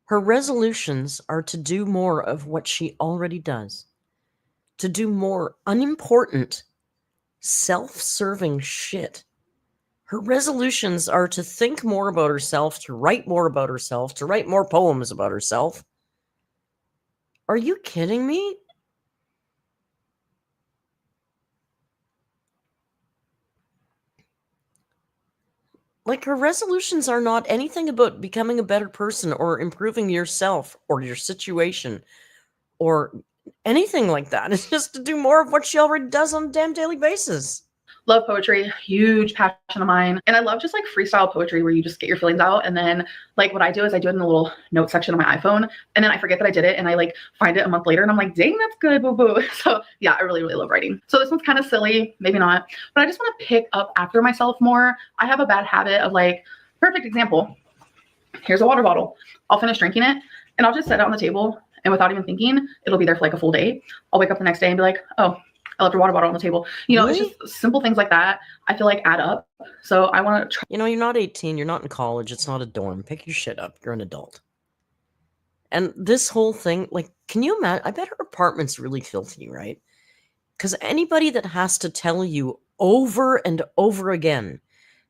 Her resolutions are to do more of what she already does, to do more unimportant, self-serving shit. Her resolutions are to think more about herself, to write more about herself, to write more poems about herself. Are you kidding me? Like, her resolutions are not anything about becoming a better person or improving yourself or your situation or anything like that. It's just to do more of what she already does on a damn daily basis. Love poetry, huge passion of mine. And I love just like freestyle poetry where you just get your feelings out. And then like what I do is I do it in the little note section of my iPhone. And then I forget that I did it. And I like find it a month later and I'm like, dang, that's good, boo boo. So yeah, I really, really love writing. So this one's kind of silly, maybe not, but I just want to pick up after myself more. I have a bad habit of like, perfect example. Here's a water bottle. I'll finish drinking it and I'll just set it on the table. And without even thinking, it'll be there for like a full day. I'll wake up the next day and be like, oh, I left a water bottle on the table. You know, Really? It's just simple things like that I feel like add up. So I want to try. You know, you're not 18. You're not in college. It's not a dorm. Pick your shit up. You're an adult. And this whole thing, like, can you imagine? I bet her apartment's really filthy, right? Because anybody that has to tell you over and over again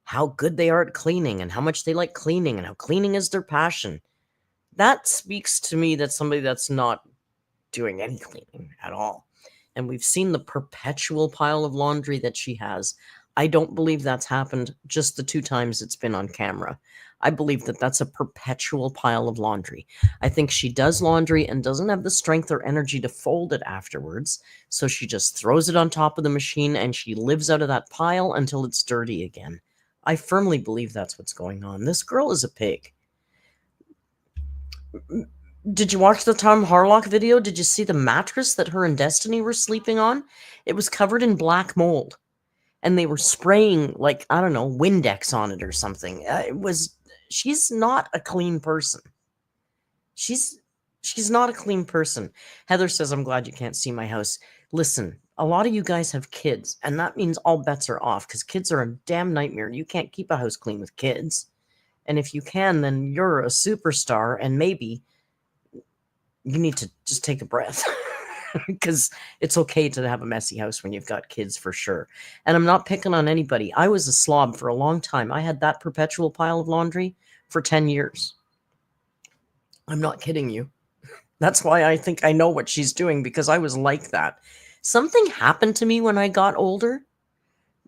how good they are at cleaning and how much they like cleaning and how cleaning is their passion, that speaks to me that somebody that's not doing any cleaning at all. And we've seen the perpetual pile of laundry that she has. I don't believe that's happened just the 2 times it's been on camera. I believe that that's a perpetual pile of laundry. I think she does laundry and doesn't have the strength or energy to fold it afterwards, so she just throws it on top of the machine and she lives out of that pile until it's dirty again. I firmly believe that's what's going on. This girl is a pig. Did you watch the Tom Harlock video? Did you see the mattress that her and Destiny were sleeping on? It was covered in black mold. And they were spraying, like, I don't know, Windex on it or something. She's not a clean person. She's not a clean person. Heather says, I'm glad you can't see my house. Listen, a lot of you guys have kids, and that means all bets are off, because kids are a damn nightmare. You can't keep a house clean with kids. And if you can, then you're a superstar, and maybe you need to just take a breath. Because it's okay to have a messy house when you've got kids, for sure. And I'm not picking on anybody. I was a slob for a long time. I had that perpetual pile of laundry for 10 years. I'm not kidding you. That's why I think I know what she's doing, because I was like that. Something happened to me when I got older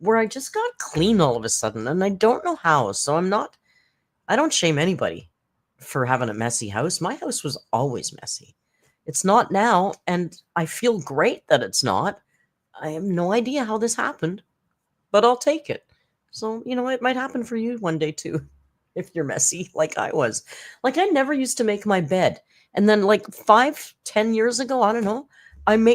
where I just got clean all of a sudden, and I don't know how. So I don't shame anybody for having a messy house. My house was always messy. It's not now, and I feel great that it's not. I have no idea how this happened, but I'll take it. So, you know, it might happen for you one day too, if you're messy like I was. Like, I never used to make my bed. And then like 5-10 years ago, I don't know,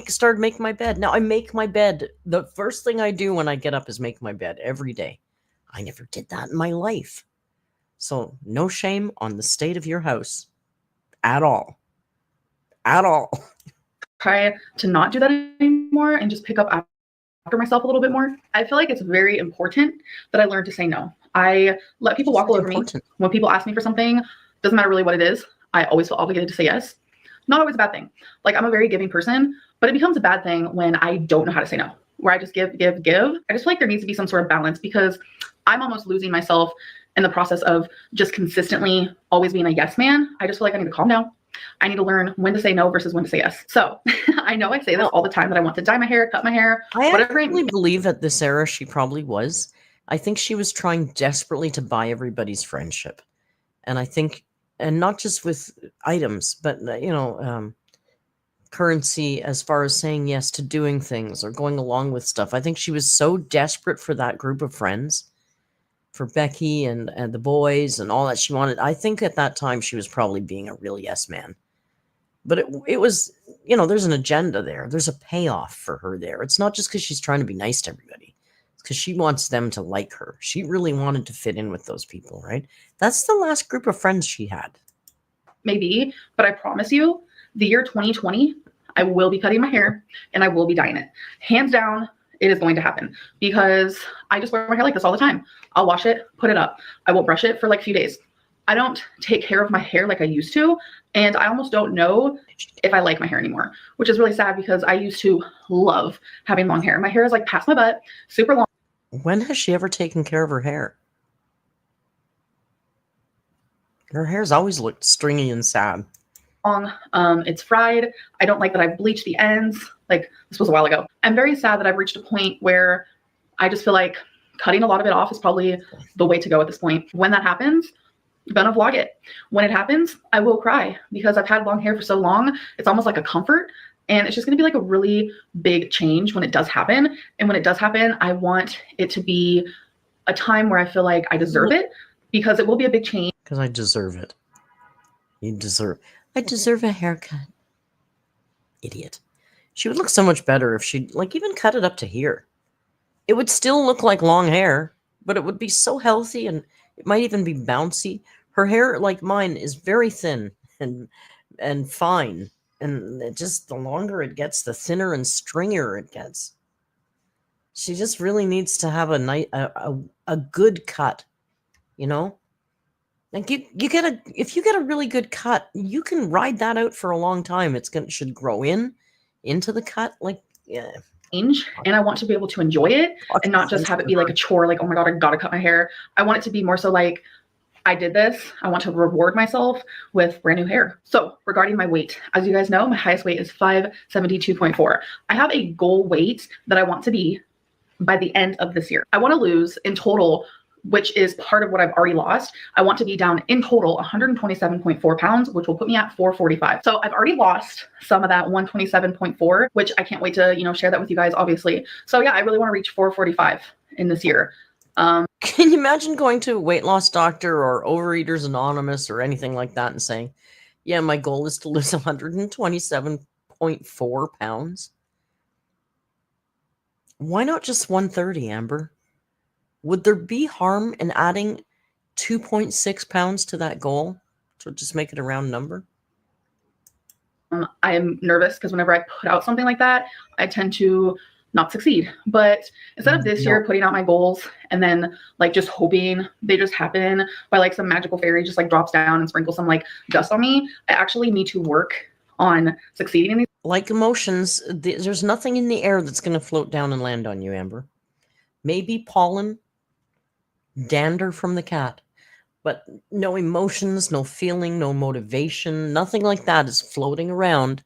started making my bed. Now I make my bed. The first thing I do when I get up is make my bed every day. I never did that in my life. So no shame on the state of your house at all. At all. Try to not do that anymore and just pick up after myself a little bit more. I feel like it's very important that I learn to say no. I let people walk all over me. When people ask me for something, doesn't matter really what it is, I always feel obligated to say yes. Not always a bad thing. Like, I'm a very giving person, but it becomes a bad thing when I don't know how to say no, where I just give. I just feel like there needs to be some sort of balance, because I'm almost losing myself in the process of just consistently always being a yes man. I just feel like I need to calm down. I need to learn when to say no versus when to say yes. So I know I say this all the time, that I want to dye my hair, cut my hair, whatever. I believe at this era she probably was. I think she was trying desperately to buy everybody's friendship. And I think, and not just with items, but, you know, currency as far as saying yes to doing things or going along with stuff. I think she was so desperate for that group of friends, for Becky and the boys and all that she wanted. I think at that time she was probably being a real yes man. But it was, you know, there's an agenda there. There's a payoff for her there. It's not just because she's trying to be nice to everybody. because she wants them to like her. She really wanted to fit in with those people, right? That's the last group of friends she had. Maybe, but I promise you, the year 2020, I will be cutting my hair and I will be dyeing it. Hands down, it is going to happen because I just wear my hair like this all the time. I'll wash it, put it up. I won't brush it for like a few days. I don't take care of my hair like I used to, and I almost don't know if I like my hair anymore, which is really sad because I used to love having long hair. My hair is like past my butt, super long. When has she ever taken care of her hair? Her hair's always looked stringy and sad. It's fried. I don't like that I've bleached the ends. Like, this was a while ago. I'm very sad that I've reached a point where I just feel like cutting a lot of it off is probably the way to go at this point. When that happens, I'm gonna vlog it. When it happens, I will cry because I've had long hair for so long. It's almost like a comfort, and it's just gonna be like a really big change when it does happen. And when it does happen, I want it to be a time where I feel like I deserve it, because it will be a big change. Because I deserve it. I deserve a haircut. Idiot. She would look so much better if she'd like even cut it up to here. It would still look like long hair, but it would be so healthy, and it might even be bouncy. Her hair, like mine, is very thin and fine. And it just, the longer it gets, the thinner and stringier it gets. She just really needs to have a good cut, you know? Like if you get a really good cut, you can ride that out for a long time. Should grow into the cut, like, yeah. And I want to be able to enjoy it and not just have it be like a chore, like, oh my God, I gotta cut my hair. I want it to be more so like, I did this. I want to reward myself with brand new hair. So regarding my weight, as you guys know, my highest weight is 572.4. I have a goal weight that I want to be by the end of this year. I want to lose in total, which is part of what I've already lost. I want to be down in total 127.4 pounds, which will put me at 445. So I've already lost some of that 127.4, which I can't wait to, share that with you guys, obviously. So yeah, I really want to reach 445 in this year. Can you imagine going to a weight loss doctor or Overeaters Anonymous or anything like that and saying, yeah, my goal is to lose 127.4 pounds? Why not just 130, Amber? Would there be harm in adding 2.6 pounds to that goal to just make it a round number? I am nervous because whenever I put out something like that, I tend to not succeed. But instead of this year putting out my goals and then like just hoping they just happen by like some magical fairy just like drops down and sprinkles some like dust on me, I actually need to work on succeeding in these. Like emotions, there's nothing in the air that's going to float down and land on you, Amber. Maybe pollen, dander from the cat, but no emotions, no feeling, no motivation, nothing like that is floating around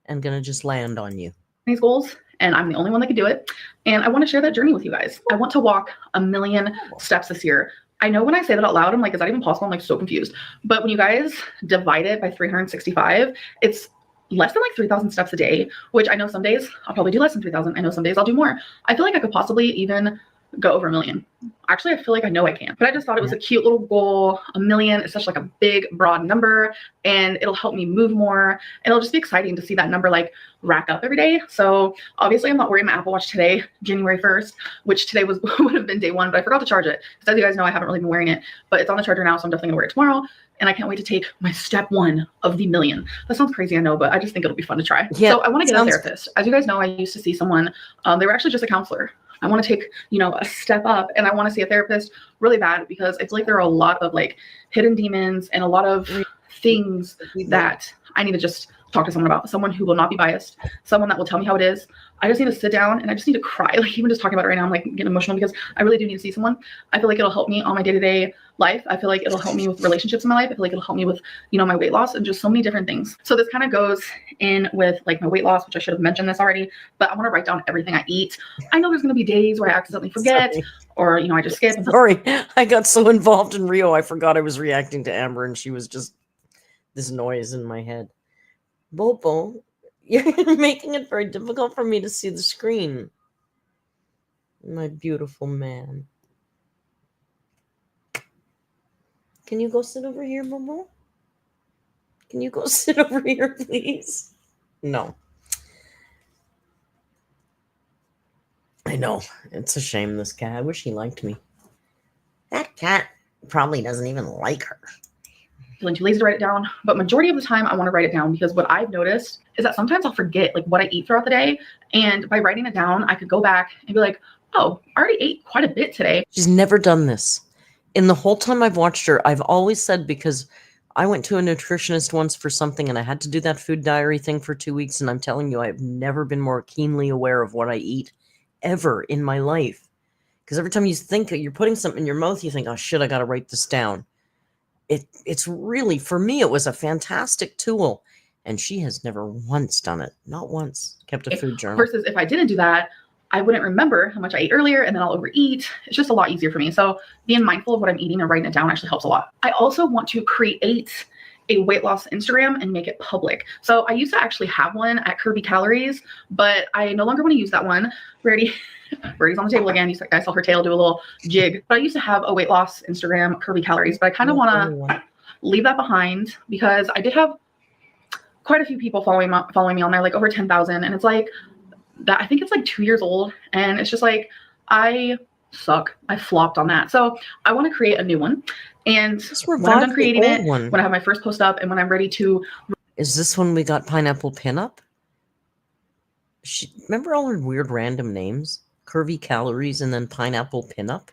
and going to just land on you. These goals, and I'm the only one that can do it. And I want to share that journey with you guys. I want to walk 1,000,000 steps this year. I know when I say that out loud, I'm like, is that even possible? I'm like so confused. But when you guys divide it by 365, it's less than like 3,000 steps a day, which I know some days I'll probably do less than 3,000. I know some days I'll do more. I feel like I could possibly even go over 1,000,000. Actually, I feel like I know I can, but I just thought it was a cute little goal. 1,000,000 is such like a big, broad number, and it'll help me move more. And it'll just be exciting to see that number like rack up every day. So obviously I'm not wearing my Apple Watch today, January 1st, which today would have been day one, but I forgot to charge it. Because as you guys know, I haven't really been wearing it, but it's on the charger now. So I'm definitely gonna wear it tomorrow. And I can't wait to take my step one of the 1,000,000. That sounds crazy, I know, but I just think it'll be fun to try. Yeah, so I want to get a therapist. As you guys know, I used to see someone, they were actually just a counselor. I want to take, a step up, and I want to see a therapist really bad because I feel like there are a lot of like hidden demons and a lot of things that I need to just talk to someone about. Someone who will not be biased, someone that will tell me how it is. I just need to sit down and I just need to cry. Like even just talking about it right now, I'm like getting emotional because I really do need to see someone. I feel like it'll help me on my day-to-day life. I feel like it'll help me with relationships in my life. I feel like it'll help me with, my weight loss and just so many different things. So this kind of goes in with like my weight loss, which I should have mentioned this already, but I want to write down everything I eat. I know there's going to be days where I accidentally forget or, I just skip. Sorry, I got so involved in Rio, I forgot I was reacting to Amber and she was just this noise in my head. Bobo, you're making it very difficult for me to see the screen. My beautiful man. Can you go sit over here, Bobo? Can you go sit over here, please? No. I know. It's a shame, this cat. I wish he liked me. That cat probably doesn't even like her. Feeling too lazy to write it down, but majority of the time I want to write it down because what I've noticed is that sometimes I'll forget like what I eat throughout the day, and by writing it down I could go back and be like, oh, I already ate quite a bit today. She's never done this. In the whole time I've watched her, I've always said, because I went to a nutritionist once for something and I had to do that food diary thing for 2 weeks, and I'm telling you, I've never been more keenly aware of what I eat ever in my life. Because every time you think you're putting something in your mouth, you think, oh shit, I gotta write this down. It's really, for me, it was a fantastic tool, and she has never once done it. Not once. Kept a food journal. Versus if I didn't do that, I wouldn't remember how much I ate earlier, and then I'll overeat. It's just a lot easier for me. So being mindful of what I'm eating and writing it down actually helps a lot. I also want to create a weight loss Instagram and make it public. So I used to actually have one at Curvy Calories, but I no longer want to use that one. Rarity's on the table again. You guys saw her tail do a little jig. But I used to have a weight loss Instagram, Curvy Calories, but I kind of want to leave that behind because I did have quite a few people following me on there, like over 10,000. And it's like that. I think it's like 2 years old, and it's just like, I suck. I flopped on that. So I want to create a new one. And when I'm done creating it, when I have my first post up and when I'm ready to... Is this when we got Pineapple Pinup? Remember all her weird random names? Curvy Calories and then Pineapple Pinup?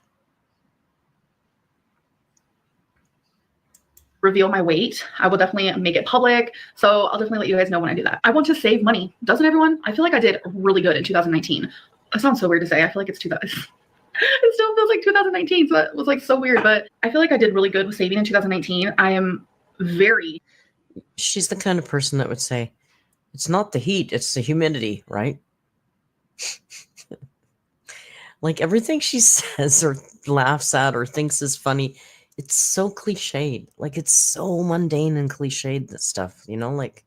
Reveal my weight. I will definitely make it public. So I'll definitely let you guys know when I do that. I want to save money. Doesn't everyone? I feel like I did really good in 2019. That sounds so weird to say. I feel like it's 2000. It still feels like 2019. So it was like so weird, but I feel like I did really good with saving in 2019. I am very... She's the kind of person that would say, it's not the heat, it's the humidity, right? Like everything she says or laughs at or thinks is funny, it's so cliched. Like it's so mundane and cliched, this stuff, you know, like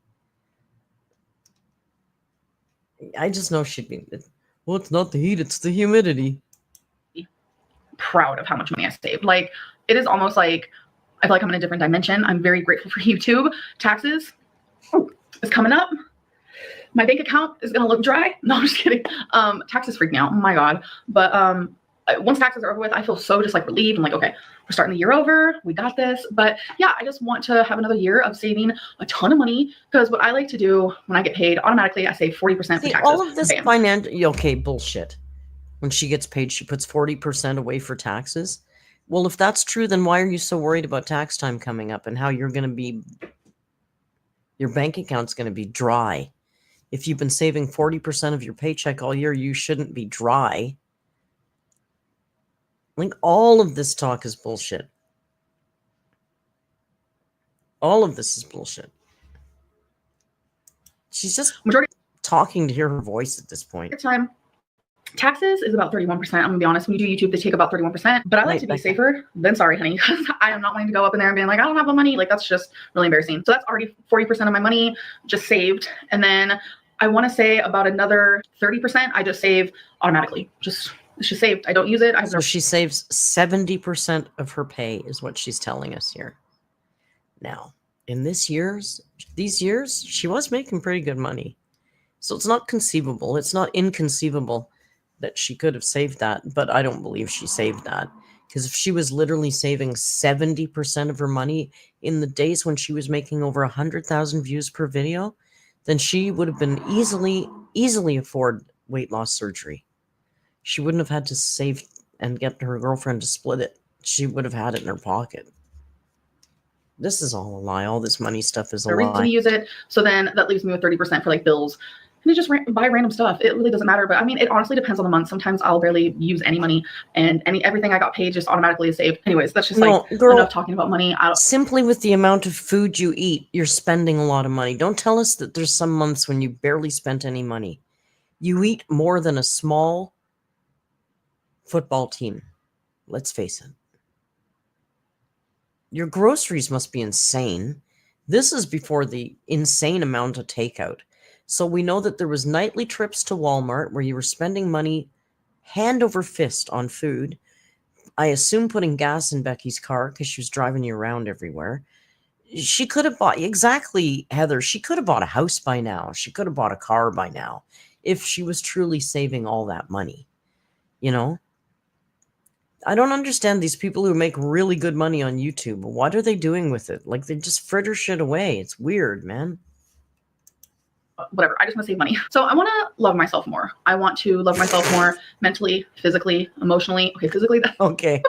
I just know she'd be, well, it's not the heat, it's the humidity. Proud of how much money I saved. Like it is almost like I feel like I'm in a different dimension. I'm very grateful for YouTube. Taxes is coming up. My bank account is gonna look dry. No, I'm just kidding. Taxes freak me out. Oh my god. But once taxes are over with, I feel so just like relieved. I'm like, okay, we're starting the year over. We got this. But yeah, I just want to have another year of saving a ton of money, because what I like to do when I get paid, automatically I save 40% for taxes. All of this financial, okay, bullshit. When she gets paid, she puts 40% away for taxes. Well, if that's true, then why are you so worried about tax time coming up and how you're going to be, your bank account's going to be dry? If you've been saving 40% of your paycheck all year, you shouldn't be dry. Like, all of this talk is bullshit. All of this is bullshit. She's just talking to hear her voice at this point. Time. Taxes is about 31%. I'm gonna be honest. When you do YouTube, they take about 31%. But I like to be safer than sorry, honey, because I am not wanting to go up in there and being like, I don't have the money. Like that's just really embarrassing. So that's already 40% of my money just saved. And then I want to say about another 30% I just save automatically. It's just saved. I don't use it. So she saves 70% of her pay is what she's telling us here. Now, in these years, she was making pretty good money. So it's not conceivable. It's not inconceivable that she could have saved that, but I don't believe she saved that. Because if she was literally saving 70% of her money in the days when she was making over 100,000 views per video, then she would have been easily afford weight loss surgery. She wouldn't have had to save and get her girlfriend to split it. She would have had it in her pocket. This is all a lie. All this money stuff is a lie. Reason to use it. So then that leaves me with 30% for like bills. And I just buy random stuff. It really doesn't matter. But I mean, it honestly depends on the month. Sometimes I'll barely use any money, and everything I got paid just automatically is saved. Anyways, that's just enough talking about money. Simply with the amount of food you eat, you're spending a lot of money. Don't tell us that there's some months when you barely spent any money. You eat more than a small football team. Let's face it. Your groceries must be insane. This is before the insane amount of takeout. So we know that there was nightly trips to Walmart where you were spending money hand over fist on food. I assume putting gas in Becky's car because she was driving you around everywhere. She could have bought, exactly, Heather, she could have bought a house by now. She could have bought a car by now if she was truly saving all that money. you know? I don't understand these people who make really good money on YouTube. What are they doing with it? Like, they just fritter shit away. It's weird, man. Whatever. I just want to save money. So I want to love myself more. I want to love myself more mentally, physically, emotionally. Okay, physically. Okay.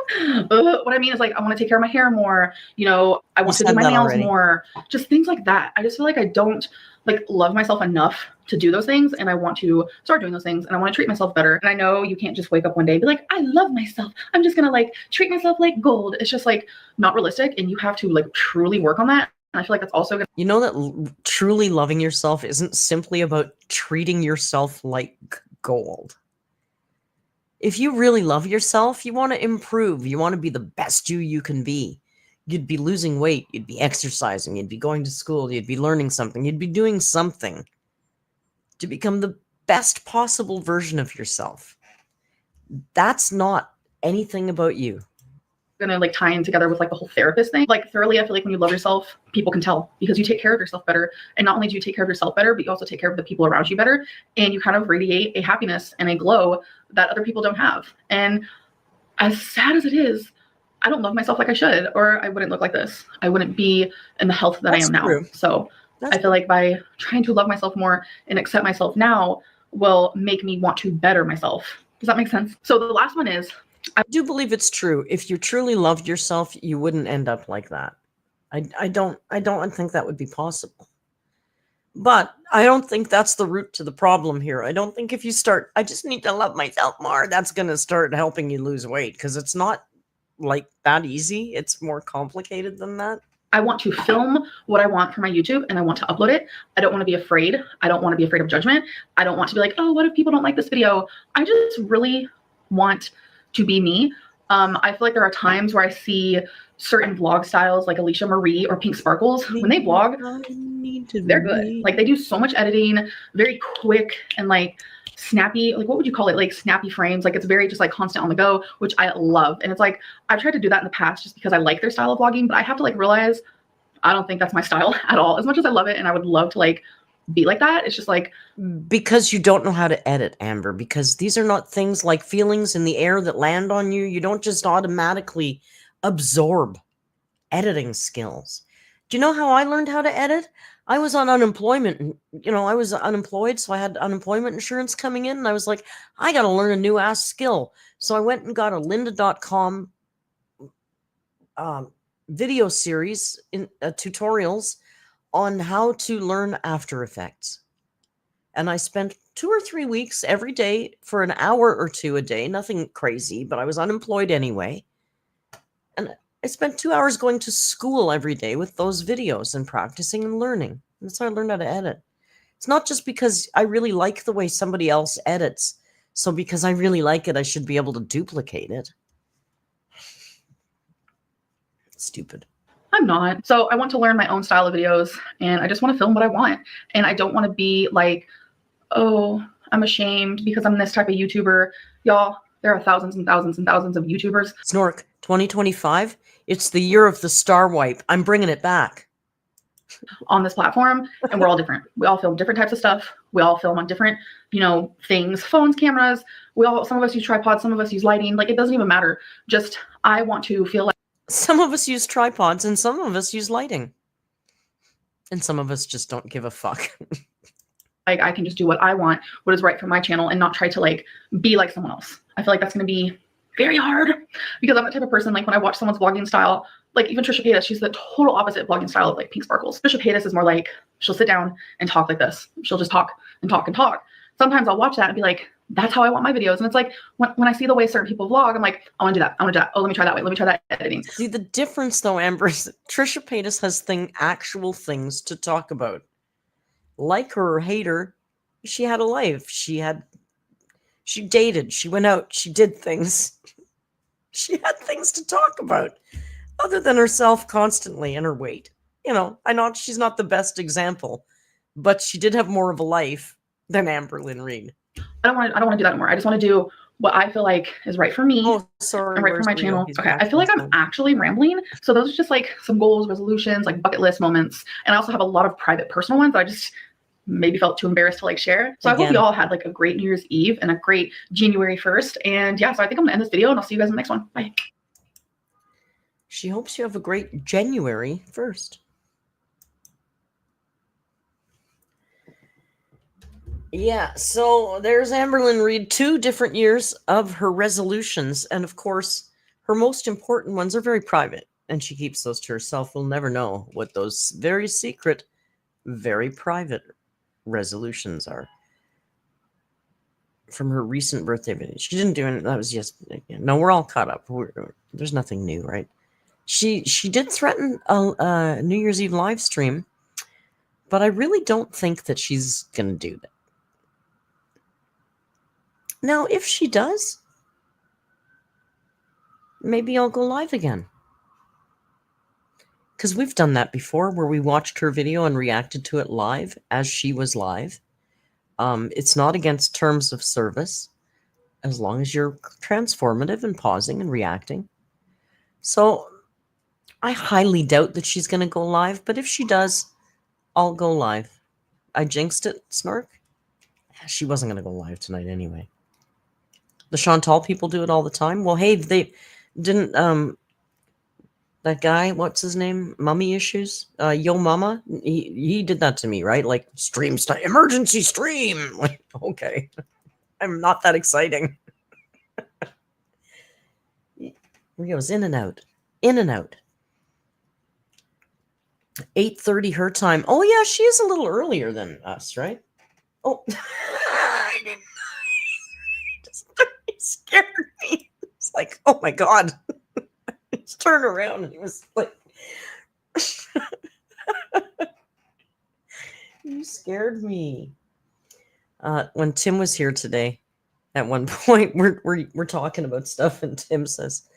What I mean is, like, I want to take care of my hair more. You know, I want to do my nails more. Just things like that. I just feel like I don't like love myself enough to do those things, and I want to start doing those things, and I want to treat myself better. And I know you can't just wake up one day and be like, I love myself, I'm just gonna like treat myself like gold. It's just like not realistic, and you have to like truly work on that. And I feel like that's also gonna, you know, that truly loving yourself isn't simply about treating yourself like gold. If you really love yourself, you want to improve. You want to be the best you can be. You'd be losing weight. You'd be exercising. You'd be going to school. You'd be learning something. You'd be doing something to become the best possible version of yourself. That's not anything about you. gonna like tie in together with like the whole therapist thing. Like thoroughly, I feel like when you love yourself, people can tell because you take care of yourself better. And not only do you take care of yourself better, but you also take care of the people around you better. And you kind of radiate a happiness and a glow that other people don't have. And as sad as it is, I don't love myself like I should, or I wouldn't look like this. I wouldn't be in the health that I am now. So I feel like by trying to love myself more and accept myself now will make me want to better myself. Does that make sense? So the last one is, I do believe it's true. If you truly loved yourself, you wouldn't end up like that. I don't think that would be possible. But I don't think that's the root to the problem here. I don't think if you start, I just need to love myself more, that's going to start helping you lose weight, because it's not like that easy. It's more complicated than that. I want to film what I want for my YouTube and I want to upload it. I don't want to be afraid. I don't want to be afraid of judgment. I don't want to be like, oh, what if people don't like this video? I just really want to be me. I feel like there are times where I see certain vlog styles like Alicia Marie or Pink Sparkles. When they vlog, they're good. Like they do so much editing, very quick and like snappy, like what would you call it? Like snappy frames. Like it's very just like constant on the go, which I love. And it's like, I've tried to do that in the past just because I like their style of vlogging, but I have to like realize I don't think that's my style at all. As much as I love it and I would love to like be like that, it's just like, because you don't know how to edit, Amber, because these are not things like feelings in the air that land on you. You don't just automatically absorb editing skills. Do you know how I learned how to edit? I was on unemployment, and I was unemployed, so I had unemployment insurance coming in, and I was like, I got to learn a new ass skill. So I went and got a lynda.com video series in tutorials on how to learn After Effects. And I spent 2 or 3 weeks every day for an hour or two a day, nothing crazy, but I was unemployed anyway. And I spent 2 hours going to school every day with those videos and practicing and learning. And that's how I learned how to edit. It's not just because I really like the way somebody else edits. So because I really like it, I should be able to duplicate it. Stupid. I'm not. So I want to learn my own style of videos and I just want to film what I want. And I don't want to be like, oh, I'm ashamed because I'm this type of YouTuber. Y'all, there are thousands and thousands and thousands of YouTubers. Snork, 2025, it's the year of the star wipe. I'm bringing it back. On this platform, and we're all different. We all film different types of stuff. We all film on different, things, phones, cameras. Some of us use tripods, some of us use lighting. Like, it doesn't even matter. Just, I want to feel like some of us use tripods and some of us use lighting. And some of us just don't give a fuck. like I can just do what I want, what is right for my channel, and not try to like be like someone else. I feel like that's going to be very hard because I'm the type of person, like when I watch someone's vlogging style, like even Trisha Paytas, she's the total opposite vlogging style of like Pink Sparkles. Trisha Paytas is more like, she'll sit down and talk like this. She'll just talk and talk and talk. Sometimes I'll watch that and be like, that's how I want my videos. And it's like, when I see the way certain people vlog, I'm like, I want to do that. I want to do that. Oh, let me try that way. Let me try that editing. See, the difference though, Amber, is that Trisha Paytas has actual things to talk about. Like her or hate her, she had a life. She dated. She went out. She did things. She had things to talk about other than herself constantly and her weight. I know she's not the best example, but she did have more of a life than Amberlynn Reid. I don't want to do that anymore. I just want to do what I feel like is right for me. Oh, sorry. And right for my channel. Okay. I feel like I'm actually rambling. So those are just like some goals, resolutions, like bucket list moments. And I also have a lot of private personal ones that maybe felt too embarrassed to like share. So I hope you all had like a great New Year's Eve and a great January 1st. And yeah, so I think I'm gonna end this video and I'll see you guys in the next one. Bye. She hopes you have a great January 1st. Yeah, so there's Amberlynn Reed, 2 different years of her resolutions. And of course, her most important ones are very private. And she keeps those to herself. We'll never know what those very secret, very private resolutions are. From her recent birthday video. She didn't do it. That was just, no, we're all caught up. There's nothing new, right? She did threaten a New Year's Eve live stream, but I really don't think that she's going to do that. Now, if she does, maybe I'll go live again. Because we've done that before where we watched her video and reacted to it live as she was live. It's not against terms of service as long as you're transformative and pausing and reacting. So I highly doubt that she's going to go live, but if she does, I'll go live. I jinxed it, Snark. She wasn't going to go live tonight anyway. The Chantal people do it all the time. Well, hey, they didn't, that guy, what's his name? Mummy Issues? Yo Mama? He did that to me, right? Like, stream, emergency stream! Like, okay. I'm not that exciting. Rio's in and out. In and out. 8:30 her time. Oh, yeah, she is a little earlier than us, right? Oh. I didn't know. He scared me. It's like, oh my God. Just turned around and he was like, you scared me. When Tim was here today, at one point, we're talking about stuff, and Tim says,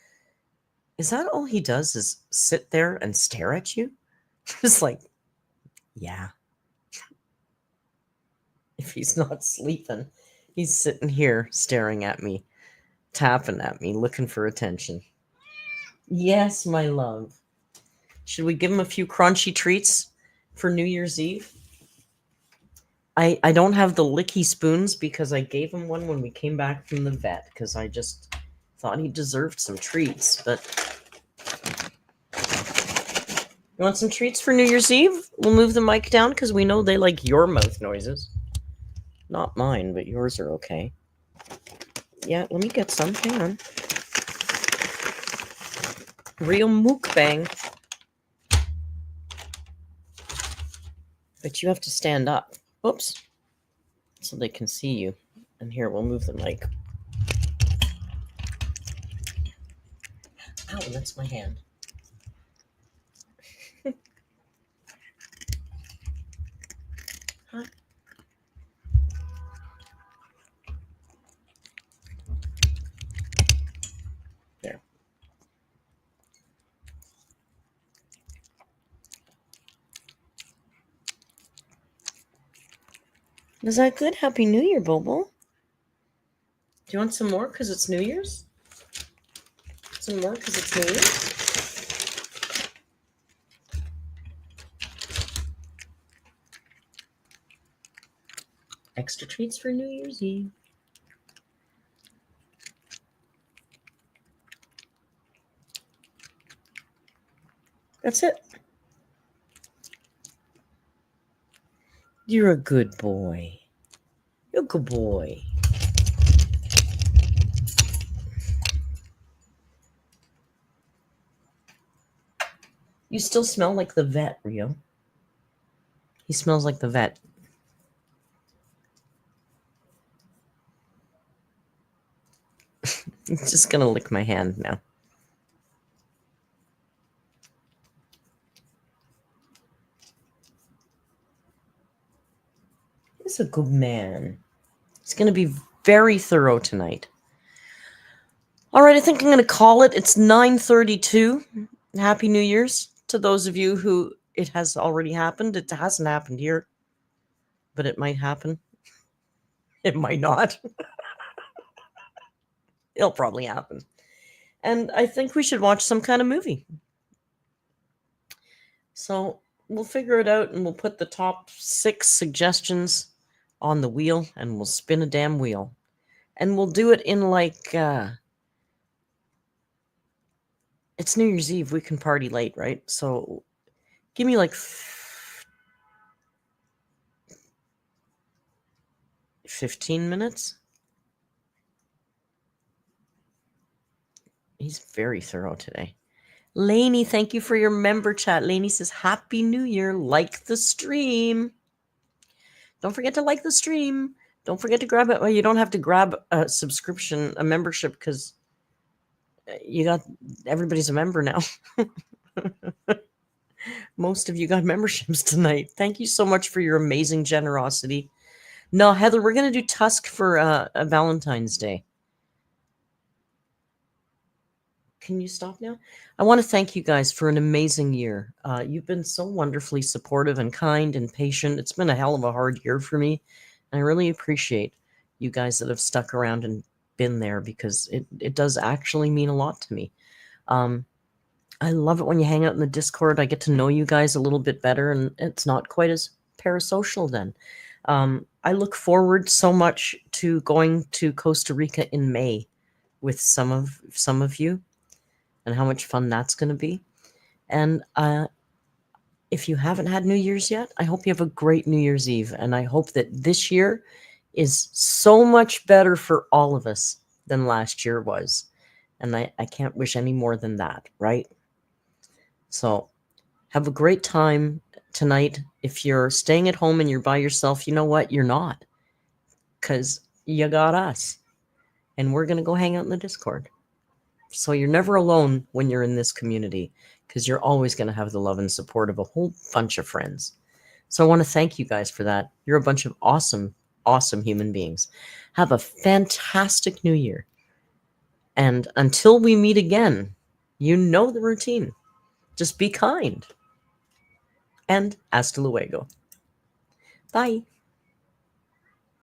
is that all he does is sit there and stare at you? It's like, yeah. If he's not sleeping, he's sitting here staring at me, tapping at me, looking for attention. Yes, my love. Should we give him a few crunchy treats for New Year's Eve? I don't have the licky spoons because I gave him one when we came back from the vet because I just thought he deserved some treats. But you want some treats for New Year's Eve? We'll move the mic down because we know they like your mouth noises. Not mine, but yours are okay. Yeah, let me get some. Hang on. Real mukbang. But you have to stand up. Oops. So they can see you. And here, we'll move the mic. Ow, that's my hand. Huh? There. Is that good? Happy New Year, Bobo. Do you want some more because it's New Year's? Some more because it's New Year's? Extra treats for New Year's Eve. That's it. You're a good boy. You're a good boy. You still smell like the vet, Rio. He smells like the vet. He's just gonna lick my hand now. He's a good man. He's gonna be very thorough tonight. All right, I think I'm gonna call it. It's 9:32. Happy New Year's to those of you who it has already happened. It hasn't happened here, but it might happen. It might not. It'll probably happen. And I think we should watch some kind of movie. So we'll figure it out, and we'll put the top 6 suggestions on the wheel, and we'll spin a damn wheel. And we'll do it in like it's New Year's Eve. We can party late, right? So give me like 15 minutes. He's very thorough today. Lainey, thank you for your member chat. Lainey says, Happy New Year. Like the stream. Don't forget to like the stream. Don't forget to grab it. Well, you don't have to grab a subscription, a membership, because you got everybody's a member now. Most of you got memberships tonight. Thank you so much for your amazing generosity. No, Heather, we're going to do Tusk for a Valentine's Day. Can you stop now? I want to thank you guys for an amazing year. You've been so wonderfully supportive and kind and patient. It's been a hell of a hard year for me. And I really appreciate you guys that have stuck around and been there, because it does actually mean a lot to me. I love it when you hang out in the Discord. I get to know you guys a little bit better, and it's not quite as parasocial then. I look forward so much to going to Costa Rica in May with some of you, and how much fun that's going to be. And if you haven't had New Year's yet, I hope you have a great New Year's Eve. And I hope that this year is so much better for all of us than last year was. And I can't wish any more than that, right? So have a great time tonight. If you're staying at home and you're by yourself, you know what? You're not. Because you got us. And we're going to go hang out in the Discord. So you're never alone when you're in this community, because you're always going to have the love and support of a whole bunch of friends. So I want to thank you guys for that. You're a bunch of awesome, awesome human beings. Have a fantastic new year. And until we meet again, you know the routine. Just be kind. And hasta luego. Bye.